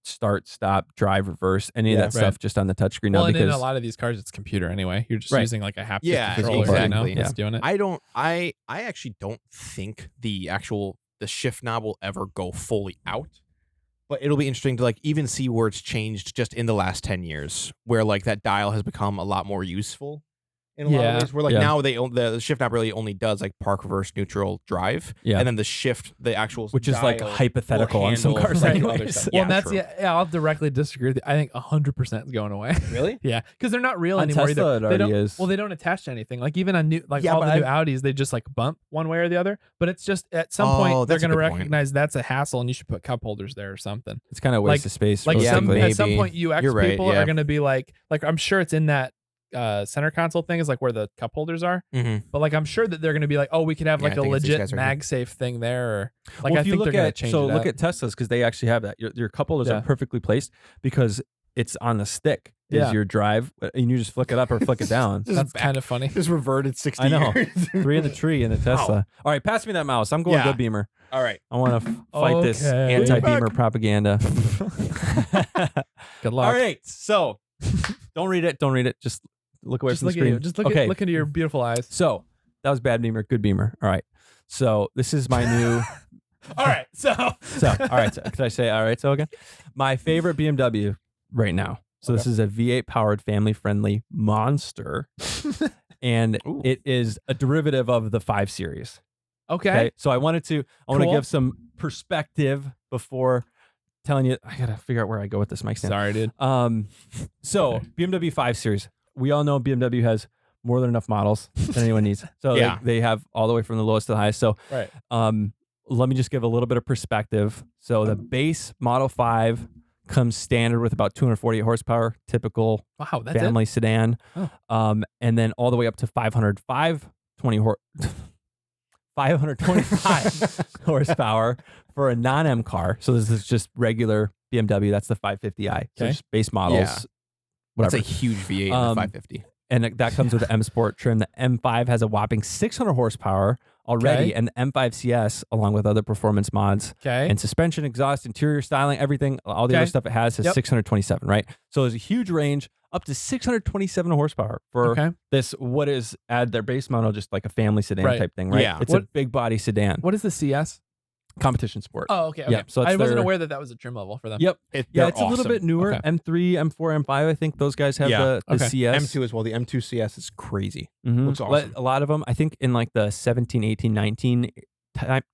start, stop, drive, reverse, any of Yeah. that stuff just on the touchscreen Well, now and in because a lot of these cars, it's computer anyway. You're just Right. using like a haptic Yeah, controller, exactly. you know, Yeah. that's doing it. I actually don't think the shift knob will ever go fully out. But it'll be interesting to like even see where it's changed just in the last 10 years, where like that dial has become a lot more useful in a lot Yeah. of ways. Where like Yeah. now the shift knob really only does like park, reverse, neutral, drive. Yeah. And then the actual which is like dial hypothetical will on some handle, cars like, other anyways. stuff. Well, Yeah, and that's true. yeah. I'll directly disagree with you. I think 100% is going away. Really? Yeah, because they're not real On anymore Tesla, either. it They already don't, is. Well, they don't attach to anything. Like even on new, like Yeah, all but the new Audis, they just like bump one way or the other. But it's just at some point they're that's a going to good point. recognize that's a hassle, and you should put cup holders there or something. It's kind of a waste of space. Like Yeah, realistically. at some maybe. point, UX You're right, people yeah. are going to be like I'm sure it's in that center console thing is like where the cup holders are. Mm-hmm. But like I'm sure that they're going to be like, oh, we could have Yeah, like I a think it's these legit guys right here. MagSafe thing there. Or like Well, I if you think look they're going to at change so it look up. at Teslas because they actually have that. Your cup holders Yeah. are perfectly placed because it's on the stick. Yeah. Is your drive, and you just flick it up or flick it down. That's kind of funny. Just reverted 60 I know. years. 3 in the tree in the Tesla. All right, pass me that mouse. I'm going Yeah. good Beamer. All right. I want to fight this Okay. anti-Beamer propaganda. Good luck. All right, so don't read it. Don't read it. Just look away Just from look the at screen. you. Just look okay. look into your beautiful eyes. So that was bad Beamer, good Beamer. All right. So this is my new. All right. So All right. So, could I say all right? So again, my favorite BMW right now. So this is a V8 powered, family friendly monster, and it is a derivative of the 5 Series. okay. So I want to Cool. give some perspective before telling you. I gotta figure out where I go with this mic stand. Sorry, dude. So BMW 5 Series. We all know BMW has more than enough models than anyone needs. So Yeah. they have all the way from the lowest to the highest. So Right. let me just give a little bit of perspective. So the base Model 5 comes standard with about 248 horsepower, typical Wow, that's family sedan. Oh. And then all the way up to 525 horsepower for a non-M car. So this is just regular BMW. That's the 550i. So Okay. just base models. Yeah. Whatever. That's a huge V8 in the 550. And that comes with the M Sport trim. The M5 has a whopping 600 horsepower already, Okay. and the M5 CS, along with other performance mods Okay. and suspension, exhaust, interior styling, everything, all the other Okay. stuff it has Yep. 627, right? So there's a huge range, up to 627 horsepower for Okay. this. What is add their base model, just like a family sedan Right. type thing, right? Yeah. It's a What- big body sedan, What is the CS? competition sport. Oh, okay. Okay. Yep, so I it's wasn't their- aware that was a trim level for them. Yep. They're Yeah, it's a little awesome. bit newer. Okay. M3, M4, M5. I think those guys have Yeah. the Okay. CS. M2 as well. The M2 CS is crazy. Mhm. Looks awesome. A lot of them, I think in like the 17, 18, 19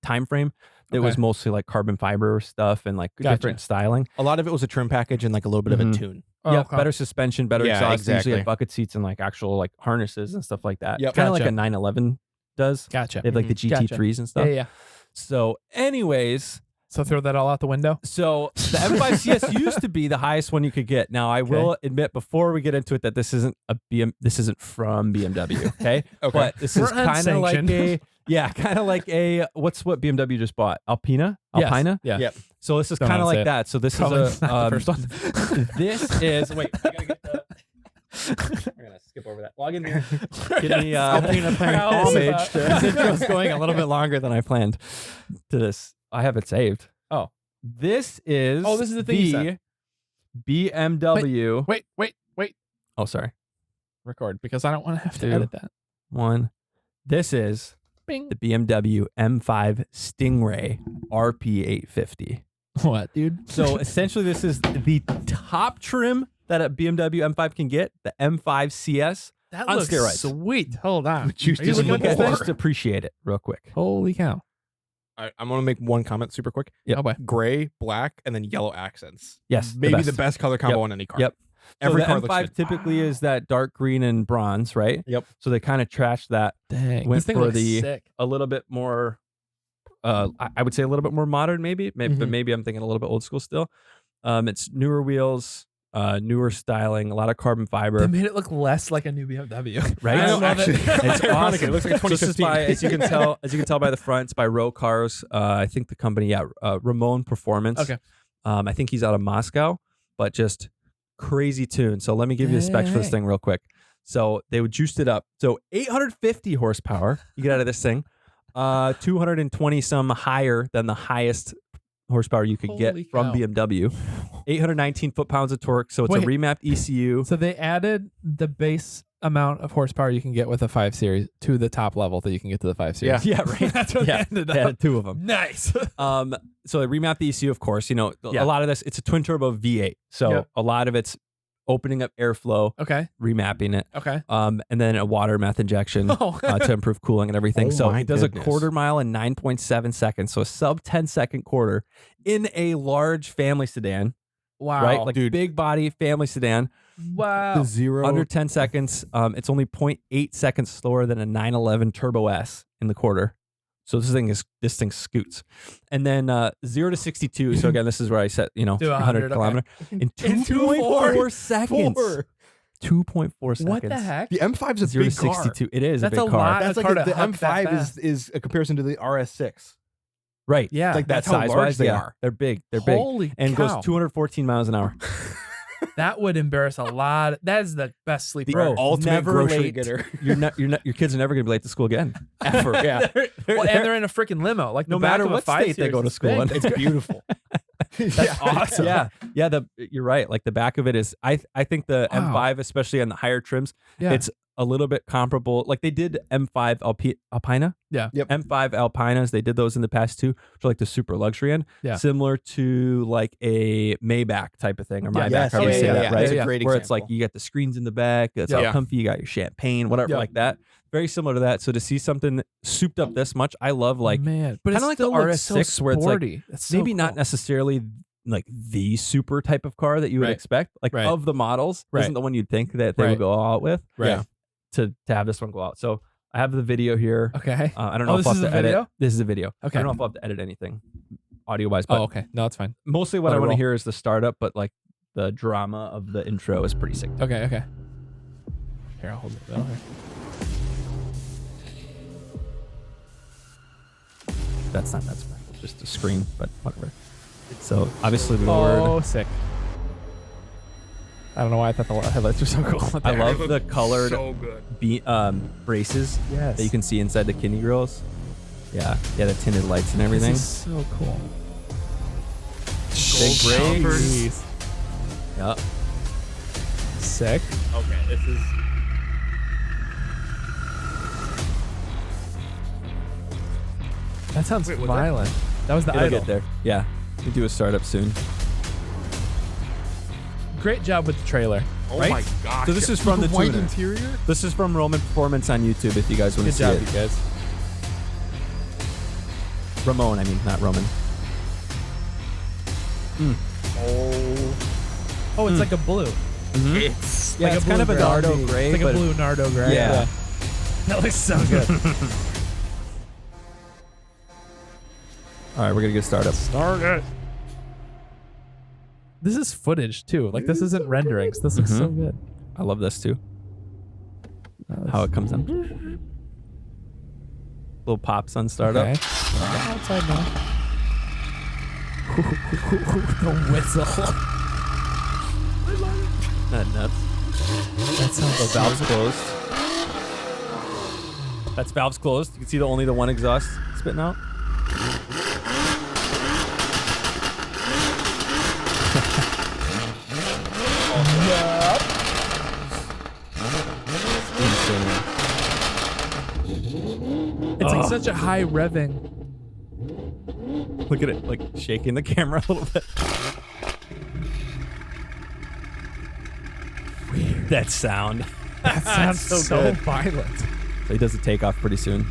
time frame, it was Okay. mostly like carbon fiber stuff and like Gotcha. different styling. A lot of it was a trim package and like a little bit of a Mhm. tune. Oh, Yeah, okay. better suspension, better Yeah, exhaust. Usually exactly. have bucket seats and like actual like harnesses and stuff like that. Yep. Kind of like Gotcha. a 911 does. Gotcha. They have like the Gotcha. GT3s and Yeah, stuff. yeah, yeah. So anyways, So throw that all out the window. so the M5 CS used to be the highest one you could get. Now I will admit before we get into it that this isn't this isn't from BMW, okay? Okay. But this is We're kind of like unsanctioned. kind of like a what BMW just bought? Alpina? Yes. Alpina? Yeah. Yep. So this is Don't kind of wanna say like it. that. So this Probably is not the first one. this is wait, I gotta get the we're gonna skip over that. Log in here. Get me Alpina paying homage to- this intro's going a little bit longer than I planned to this. I have it saved. Oh. This is Oh, this is the thing you said. BMW. Wait. Oh, sorry. Record because I don't want to have to Two. edit that. One. This is Bing. the BMW M5 Stingray RP850. What, dude? So essentially, this is the top trim that a BMW M5 can get, the M5 CS. That on looks steroids. sweet. Hold on. But you Are you still looking look at at this this? Just appreciate it real quick. Holy cow. I'm going to make one comment super quick. Yep. Oh boy. Gray, black, and then yellow accents. Yes, Maybe the best color combo Yep. on any car. Yep. Every so car the looks M5 good. typically is that dark green and bronze, right? Yep. So they kind of trashed that Dang. Went This thing for looks the- sick. a little bit more. I would say a little bit more modern, maybe, but Mhm. maybe I'm thinking a little bit old school still. It's newer wheels, newer styling, a lot of carbon fiber. They made it look less like a new BMW. Right? I I love actually- it. It's Ironic, awesome. it looks like So this is 2015. by, as you can tell by the front, it's by Row Cars. I think the company, Ramon Performance. Okay. I think he's out of Moscow, but just crazy tune. So let me give you the specs for this Dang. thing real quick. So they would juiced it up. So 850 horsepower you get out of this thing. 220 some higher than the highest horsepower you could Holy get from cow. BMW. 819 foot-pounds of torque. So it's a Wait. remapped ECU. So they added the base amount of horsepower you can get with a 5 Series to the top level that you can get to the 5 Series. Yeah, right. That's what Yeah, they ended they up. had 2 of them. Nice. So they remapped the ECU, of course. You know, Yeah. a lot of this, it's a twin turbo V8. So Yep. a lot of it's opening up airflow, Okay. remapping it, Okay. and then a water meth injection Oh. to improve cooling and everything. Oh So my it does goodness. a quarter mile in 9.7 seconds. So a sub 10-second quarter in a large family sedan, Wow. right? Like Dude. big body family sedan, wow. zero. under 10 seconds. It's only 0.8 seconds slower than a 911 Turbo S in the quarter. So this thing scoots. And then 0 to 62. So again, this is where I set, Do 100 100, kilometer in In 2.4 seconds. 2.4 seconds. What the heck? The M5 is a 0 to big car. 62. It is That's a a big car. lot. That's A like car to the huck that M5 fast. is a comparison to the RS6. Right. Yeah. Like That that's how size large wise, they yeah. are. They're big. They're big. Holy And cow. goes 214 miles an hour. That would embarrass a lot. That is the best sleeper. The ultimate never grocery late. getter. Your kids are never going to be late to school again. Ever. Yeah. Well, and they're in a freaking limo. Like No the back matter of a what 5 state they Series go to is school big. in. It's beautiful. That's awesome. Yeah. You're right. Like the back of it is, I think the Wow. M5, especially on the higher trims, Yeah. it's a little bit comparable. Like they did M5 Alpina. Yeah. Yep. M5 Alpinas. They did those in the past too, which are like the super luxury end. Yeah. Similar to like a Maybach type of thing or Maybach. Yes. How do you Yeah, say yeah, that, yeah. right? It's a great Where it's like example. you got the screens in the back. It's Yeah. all comfy. You got your champagne, whatever, Yeah. like that. Very similar to that. So to see something souped up this much, I love like man, but kinda it like the still looks so RS6 where it's like sporty. That's so maybe not cool. necessarily like the super type of car that you would Right. expect. Like Right. of the models, Right. isn't the one you'd think that they Right. would go all out with. Right. Yeah. To have this one go out. So I have the video here. Okay. I don't know Oh, if I'll this have is to a edit. video? This is a video. Okay. I don't know if I'll have to edit anything audio wise, but Oh, okay. No, it's fine. mostly what Let I it want to roll. hear is the startup, but like the drama of the intro is pretty sick. Okay. Okay. Here, I'll hold it. Here. That's just a screen, but whatever. So obviously the word. Oh, sick. I don't know why I thought the headlights were so cool. I love the colored So good. braces Yes. that you can see inside the kidney grills. Yeah, the tinted lights and everything. This is so cool. Big brakes. Jeez. Yeah. Sick. Okay, this is. That sounds Wait, was that- violent. That was the It'll idol. get there. Yeah, we do a startup soon. Great job with the trailer. Oh Right? my gosh. So this is from the white tuner. interior. This is from Roman Performance on YouTube. If you guys want Good to see job, it, you guys. Ramon. I mean, not Roman. Oh, it's like a blue. It's Yeah, Like it's a kind of blue a gray. Nardo It's gray, like but a blue Nardo gray. Yeah. That looks so good. all right, we're gonna get started. Start it. This is footage too. Like this isn't renderings. This looks so good. I love this too. How it comes in. Little pops on startup. Okay. Outside now. The whistle. Not nuts. That sounds The valve's closed. That's valve's closed. You can see only the one exhaust spitting out. Insane. It's like such a high revving. Look at it, like shaking the camera a little bit. That sound. That sounds so so good. violent. So he does the takeoff pretty soon.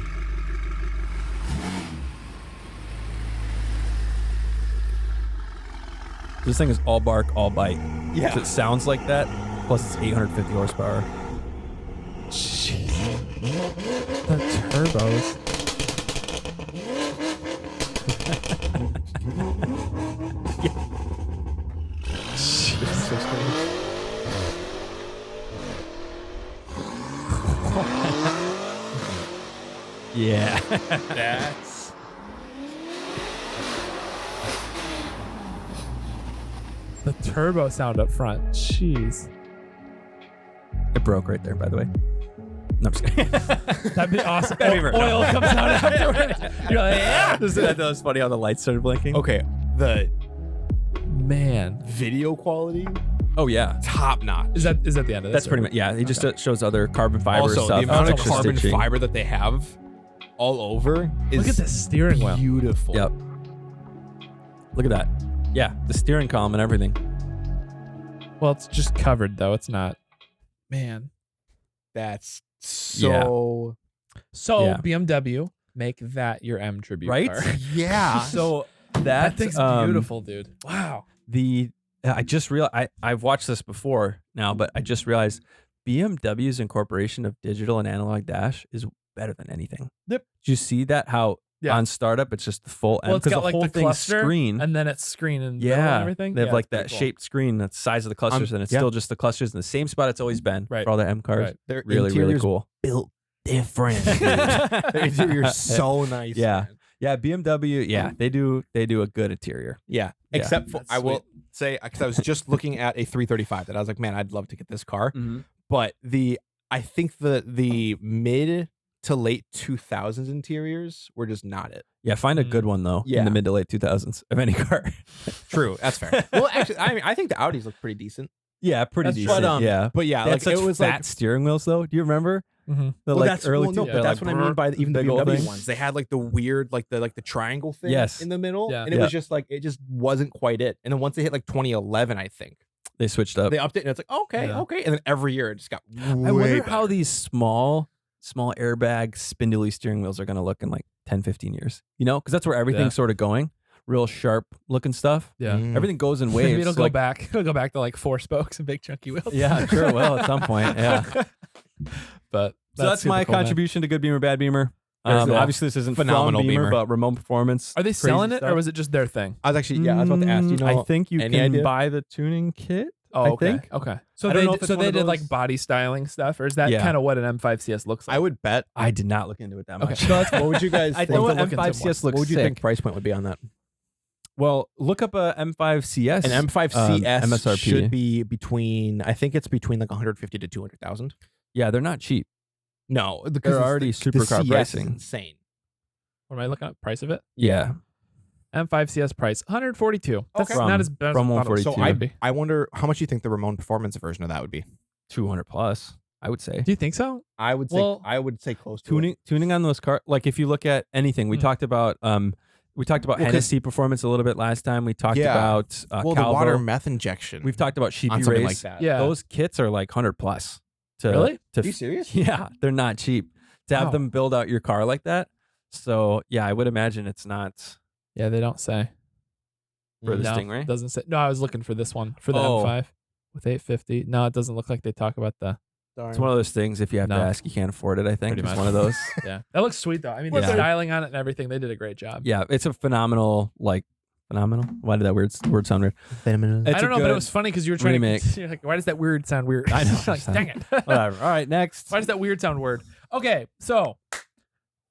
This thing is all bark, all bite. Yeah. So it sounds like that. Plus it's 850 horsepower. Jeez. The turbos. Yeah. That's. The turbo sound up front. Jeez. It broke right there, by the way. No, I'm just kidding. That'd be awesome. That'd be Oil comes out afterward. You're like, yeah. That was funny how the lights started blinking. Okay, the Man. video quality, Oh, yeah. top notch. Is that the end of this? That's pretty much, yeah. He just shows other carbon fiber Also, stuff. the amount of extra carbon stitching. fiber that they have all over is Look at the steering wheel. beautiful. Yep. Look at that. Yeah, the steering column and everything. Well, it's just covered though. It's not. Man. That's so So Yeah. BMW, make that your M tribute Right? car. yeah. So That thing's beautiful, dude. Wow. I just realized, I've watched this before now, but I just realized BMW's incorporation of digital and analog dash is better than anything. Yep. Did you see that? How Yeah. on startup, it's just the full M. Well, it's Because got the like whole the thing's cluster screen. and then it's screen and middle and Yeah, everything. they have Yeah, like it's pretty that cool. shaped screen that's the size of the clusters, and it's yeah. still just the clusters in the same spot it's always been Right. for all the M cars. Right. Their Really, really interior's cool. built different. dude. Their interior's so nice. Yeah. man. Yeah, BMW. Yeah, they do a good interior. Yeah. Yeah. Except for That's I will say, because I was just looking at a 335 that I was like, man, I'd love to get this car. Mhm. But I think the mid to late 2000s interiors were just not it. Yeah, find a good one though in Yeah. the mid to late 2000s of any car. True, that's fair. Well, actually, I think the Audis look pretty decent. Yeah, pretty That's decent. But yeah, but yeah, they had like such it was fat like steering wheels though. Do you remember Mm-hmm. the well, like that's early? well, no, two- but that's like, what I mean by even the big old BMW thing. ones. They had like the weird, like the triangle thing Yes. in the middle, Yeah. and it was just like it just wasn't quite it. And then once they hit like 2011, I think They switched up. they upped it, and it's like okay, Yeah. okay, and then every year it just got. I wonder how these small airbag spindly steering wheels are going to look in like 10, 15 years. You know, because that's where everything's Yeah. sort of going. Real sharp looking stuff. Yeah. Everything goes in waves. Maybe it'll go like- back. It'll go back to like 4 spokes and big chunky wheels. Yeah, sure will at some point. Yeah. But So that's super my cool, man. contribution to Good Beamer, Bad Beamer. There's that. Obviously, this isn't Phenomenal from Beamer, Beamer. but remote performance. Are they crazy selling it stuff. or was it just their thing? I was actually I was about to ask. You know, I think you any can idea? buy the tuning kit. Oh, I okay. think. Okay. So I don't they know if did, it's so one they of did like those- body styling stuff, or is that Yeah. kind of what an M5 CS looks like? I would bet. I did not look into it that Okay. much. So that's What would you guys? I think? know We'll what look into M5 it CS more. looks What would you sick. think price point would be on that? Well, look up a M5 CS. An M5 CS MSRP. should be between. I think it's between like 150 to 200,000. Yeah, they're not cheap. No, because They're it's already the supercar CS pricing. is insane. What am I looking at? Price of it? Yeah. M5 CS price 142. That's Okay. not as bad From as I thought it was 142. So gonna I be. I wonder how much you think the Ramon Performance version of that would be. 200 plus, I would say. Do you think so? I would say Well, close to Tuning on those cars, like if you look at anything, we Hmm. talked about Well, 'cause- Hennessy performance a little bit last time. We talked Yeah. about Well, the Calvo. water meth injection. We've talked about Sheepy on something Race. like that. Yeah. Those kits are like 100 plus. To, Really? To, Are you serious? Yeah, they're not cheap. To have Wow. them build out your car like that. So yeah, I would imagine it's not Yeah, they don't say. for the No, Stingray. doesn't say. No, I was looking for this one for the Oh. M5 with 850. No, it doesn't look like they talk about the. It's one of those things. If you have No. to ask, you can't afford it. I think Pretty it's much. one of those. Yeah, that looks sweet though. I mean, Yeah. the styling on it and everything, they did a great job. Yeah, it's a phenomenal. Why did that word sound weird? I It's don't a know, but it good was funny because you were trying remake. to. You're like, why does that weird sound weird? I know. like, dang it. Whatever. All right, next. Why does that weird sound weird? Okay, so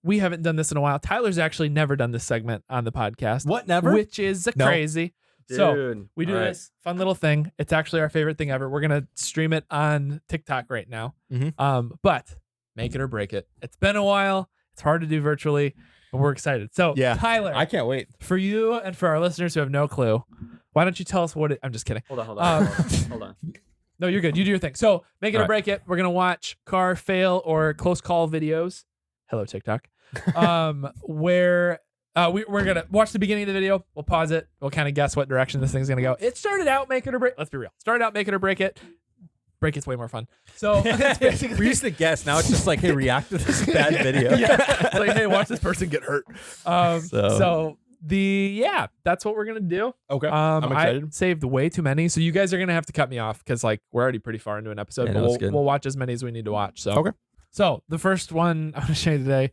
we haven't done this in a while. Tyler's actually never done this segment on the podcast. What, never? Which is No. crazy. So Dude. we do All right. this fun little thing. It's actually our favorite thing ever. We're gonna stream it on TikTok right now. Mhm. But make it or break it. It's been a while. It's hard to do virtually, but we're excited. So Yeah. Tyler, I can't wait. for you and for our listeners who have no clue, why don't you tell us what it? I'm just kidding. Hold on. Hold on. No, you're good. You do your thing. So make it or All right. break it. We're gonna watch car fail or close call videos. Hello TikTok. Where we're gonna watch the beginning of the video. We'll pause it. We'll kind of guess what direction this thing's gonna go. It started out make it or break. Let's be real. Started out make it or break it. Break it's way more fun. So it's basically We used to guess. Now it's just like, hey, react to this bad video. yeah. It's like, hey, watch this person get hurt. So- That's what we're gonna do. Okay. I'm excited. I saved way too many, so you guys are gonna have to cut me off because like we're already pretty far into an episode. Yeah, but no, it's good. we'll watch as many as we need to watch. So Okay. So the first one I'm gonna show you today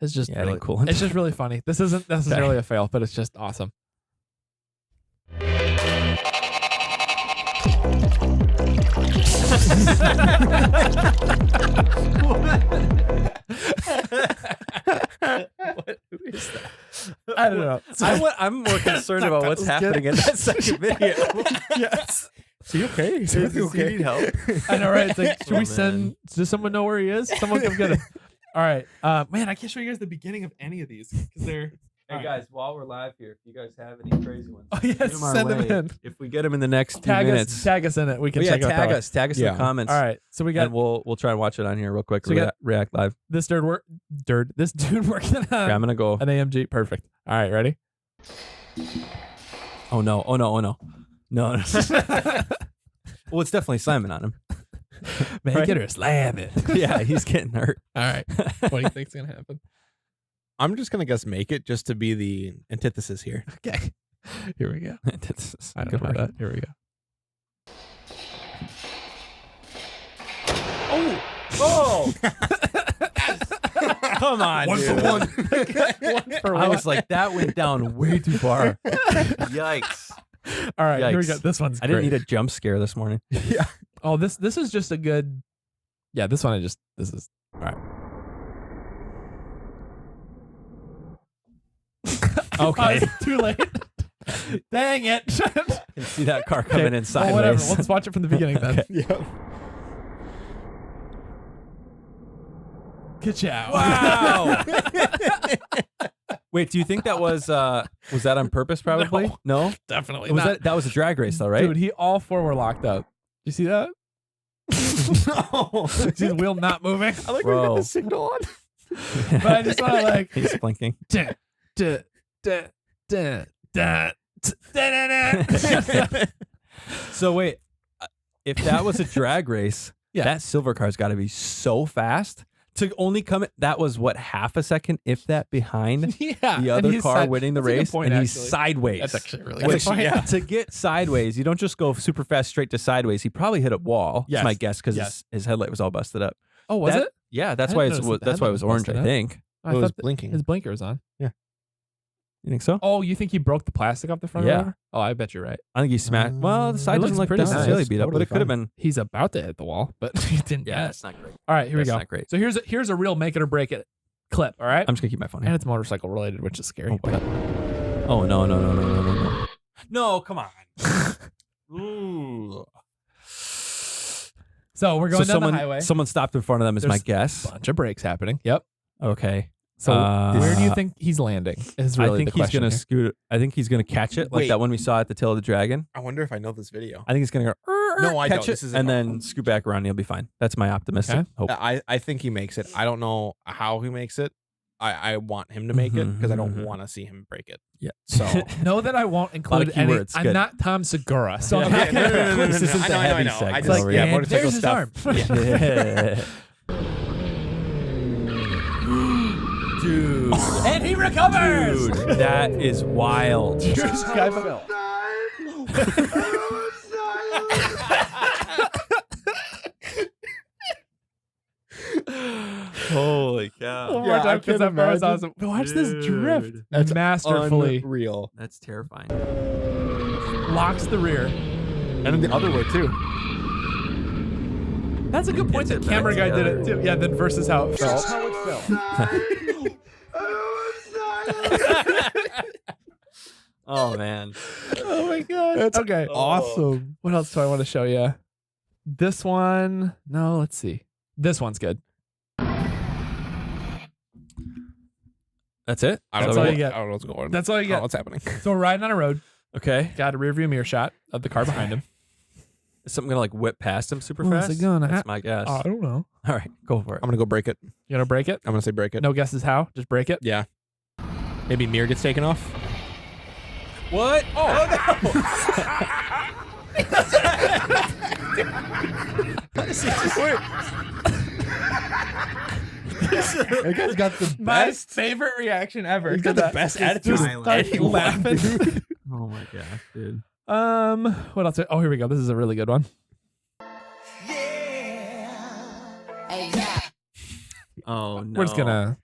is just Yeah, I really didn't cool. It's just really funny. This isn't necessarily a fail, but it's just awesome. Who is that? I don't know. I'm more concerned about what's happening in that second video. Yes. Is he okay? Is Does he need help? I know, right? It's like, should Oh, we send? man. Does someone know where he is? Someone come get him. All right, man. I can't show you guys the beginning of any of these because they're. Hey guys, while we're live here, if you guys have any crazy ones, Oh yes, shoot 'em our send them way. in. If we get them in the next few Tag minutes, us. Tag us in it. We can yeah, check out that tag way. us. Tag us in Yeah. the comments. All right, so we got and we'll try and watch it on here real quick. So we got- React live. this dude working on Okay, I'm gonna go. an AMG. Perfect. All right, ready? Oh no! No. Well, it's definitely Simon on him. Make Right. it or slam it. Yeah, he's getting hurt. All right. What do you think's gonna happen? I'm just gonna guess make it just to be the antithesis here. Okay. Here we go. It's I don't good know work. that. Here we go. Oh! Come on, One for dude. one. I was like, that went down way too far. Yikes! All right, here we Yikes. go. This one's I didn't great. need a jump scare this morning. Oh, this is just a good. Yeah, this one this is all right. Okay. Too late. Dang it. You see that car coming in Well, sideways. whatever. Let's watch it from the beginning then. Okay. Yeah. Good job. Wow. Wait, do you think that was that on purpose? Probably. No. Definitely Was not. that was a drag race though, right? Dude, all four were locked up. You see that? No. See the wheel not moving? I like when we got Bro. the signal on. But I just want to like. He's blinking. Duh, duh, duh, duh, duh, duh. So wait, if that was a drag race, Yeah. that silver car's got to be so fast to only come. That was what, half a second, if that, behind Yeah. the and other he's car winning the that's a good race, point, and he's actually. sideways. That's actually a really Which, good point. to get sideways, you don't just go super fast straight to sideways. He probably hit a wall. Yes. That's my guess because Yes. his headlight was all busted up. Oh, was That- it? Yeah, that's I why didn't notice that the that's why it headlight was was orange. busted I up. think. I It was thought blinking. his blinker was on. You think so? Oh, you think he broke the plastic off the front? Yeah. Or whatever? Oh, I bet you're right. I think he smacked. Well, the side It doesn't looks look pretty necessarily nice. beat up, but Totally it could have been. He's about to hit the wall, but he didn't. Yeah, yet. that's not great. All right, here we That's go. not great. So here's a real make it or break it clip. All right, I'm just gonna keep my phone and here. it's motorcycle related, which is scary. Oh, but- Oh no no no no no no no! No, come on. Ooh. So we're going down someone the highway. someone stopped in front of them is my There's guess. Bunch of brakes happening. Yep. Okay. So where do you Uh, think he's landing? Is really I think the he's question gonna here. scoot. I think he's gonna catch it like Wait. that one we saw at the tail of the dragon. I wonder if I know this video. I think he's gonna go. No, I catch don't. it This is and a- then scoot back around. And he'll be fine. That's my optimistic Okay. hope. I think he makes it. I don't know how he makes it. I want him to make it because I don't Mhm. want to see him break it. Yeah. So Know that I won't include any. keywords, I'm good. not Tom Segura, so Yeah. I'm not Okay, gonna no, no, no, include no, this no, isn't I know, the I know, heavy I know. segment. I It's just- like, yeah, and motorcycle there's his stuff. arm. Yeah. Dude. And he recovers. Dude, that is wild. Here's Guy Fawkes. Holy cow. One more Yeah, I time because can that part was imagine. awesome. Watch this drift. Dude. That's masterfully unreal. That's terrifying. locks the rear. And then the other way too. That's a good point. Gets The it back camera guy did it together. too. Yeah. Then versus how it felt. Oh man. Oh my god. That's okay. awesome. What else do I want to show you? This one. No, let's see. This one's good. That's it? I That's don't all know. you get. I don't know what's going on. That's all you I don't know get. what's happening. So we're riding on a road. Okay. Got a rear view mirror shot of the car behind him. Is something gonna like whip past him super What's fast? it gonna That's my guess. I don't know. All right, go for it. I'm gonna go break it. You gonna break it? I'm gonna say break it. No guesses how. Just break it. Yeah. Maybe mirror gets taken off. What? Oh, That guy's got the My favorite reaction ever. He's got the best attitude Just of start anyone, laughing. dude. oh my gosh, dude. What else? Oh, here we go. This is a really good one. Oh no. We're just gonna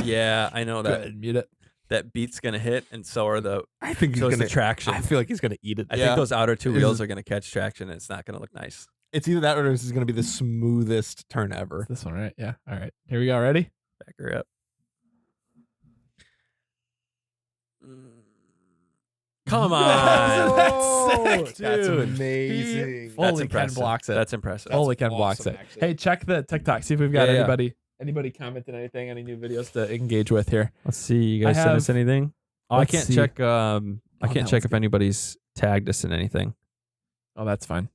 Yeah, I know go ahead that and mute it. that beat's gonna hit, and so are the I think he's so is gonna the traction. I feel like he's gonna eat it. I think those outer two It wheels is- are gonna catch traction, and it's not gonna look nice. It's either that or this is gonna be the smoothest turn ever. This one, right? Yeah. All right. Here we go. Ready? Back her up. Come on. That's sick. That's Dude. amazing. That's Holy Ken impressive. blocks it. That's impressive. Holy Ken blocks awesome, it. actually. Hey, check the TikTok. See if we've got Yeah, yeah. anybody commented anything, any new videos to engage with here. Let's see. You I guys send us have- anything? Oh, I let's can't see. check. I Oh, can't that check one's if anybody's tagged us in anything. Oh, that's fine.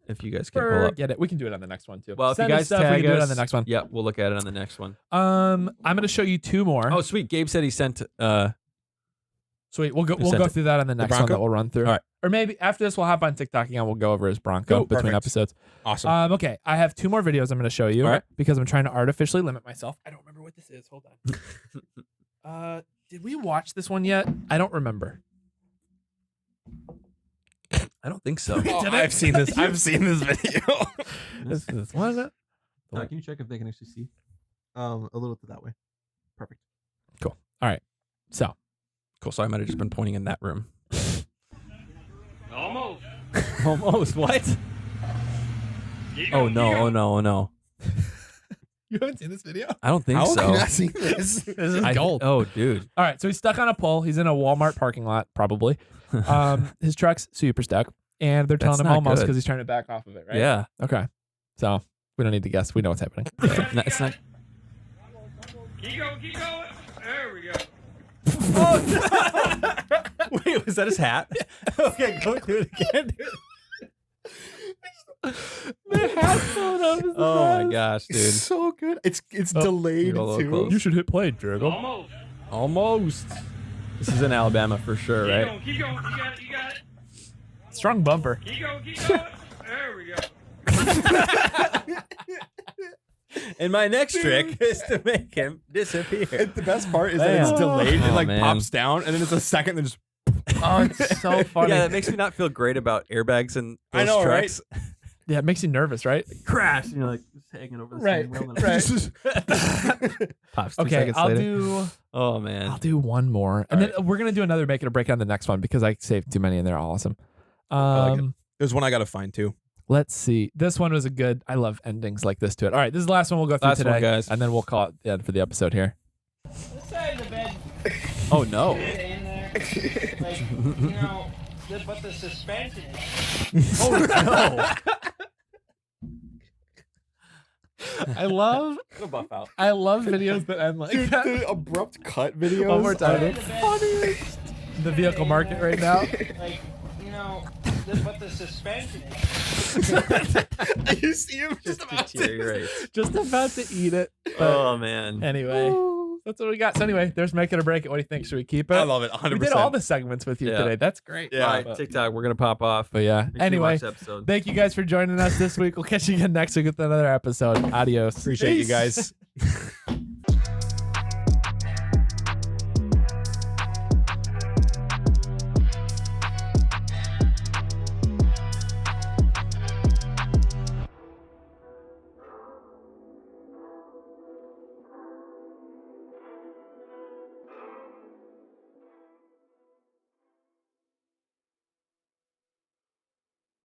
If you guys can pull up. Forget it. We can do it on the next one too. Well, if Send you us guys stuff, tag we can do it on us- the next one. Yeah, we'll look at it on the next one. I'm gonna show you two more. Oh, sweet. Gabe said he sent. Sweet. We'll Who go sent it? through that on the next one Bronco? that we'll run through. All right. Or maybe after this we'll hop on TikTok and we'll go over his Bronco Cool, between perfect. episodes. Awesome. Okay, I have two more videos I'm going to show you All right. because I'm trying to artificially limit myself. I don't remember what this is. Hold on. Did we watch this one yet? I don't remember. I don't think so. Oh, Did I've it? seen this. I've seen this video. This is what is it? Can you check if they can actually see? A little bit that way. Perfect. So, Cool. So I might have just been pointing in that room. Almost. Almost. What? Oh no! Oh no! Oh no! you haven't seen this video? I don't think How so. can I see this? This is I- gold. Oh, dude. All right, so he's stuck on a pole. He's in a Walmart parking lot, probably. His truck's super stuck, and they're telling That's him not almost good. because he's trying to back off of it, right? Yeah. Okay. So we don't need to guess. We know what's happening. No, it's not. Keep going, keep going. There we go. Wait, was that his hat? Okay, go do it again. The hat's falling off his Oh my nose. gosh, dude. It's so good. It's Oh, delayed you're a little too. close. You should hit play, Drago. Almost. Almost. This is in Alabama for sure, Keep right? going, keep going. You got it, you got it. Strong bumper. Keep going, keep going. There we go. And my next trick is to make him disappear. The best part is that Man. it's delayed. Oh, It like man. pops down, and then it's a second. Then just Oh, it's so funny. Yeah, that makes me not feel great about airbags and those I know, right? trucks. Yeah, it makes you nervous, right? Crash, and you're like just hanging over the Right, steering wheel. right. Pops 2 Okay, seconds I'll later. do Oh man. one more, and then we're gonna do another make it or break on the next one because I saved too many and they're awesome. like it. There's one I gotta find too. Let's see. This one was a good. I love endings like this to it. All right, this is the last one we'll go through Last today, one, guys. and then we'll call it the end for the episode here. This side of the bed. Oh no. Stay in there. Like, you know, but the suspension. Oh no. I love Go buff out. videos that end like Dude, that. the abrupt cut videos. One more time. are the funniest. The vehicle market right now. Like, you know, but the suspension. You see him just about to. Deteriorates. Just about to eat it. But Oh man. anyway, that's what we got. So anyway, there's make it or break it. What do you think? Should we keep it? I love it. 100%. We did all the segments with you Yeah. today. That's great. Yeah. All right, TikTok, we're gonna pop off. But yeah. Make sure you Anyway, watch the episode. thank you guys for joining us this week. We'll catch you again next week with another episode. Adios. Appreciate you guys.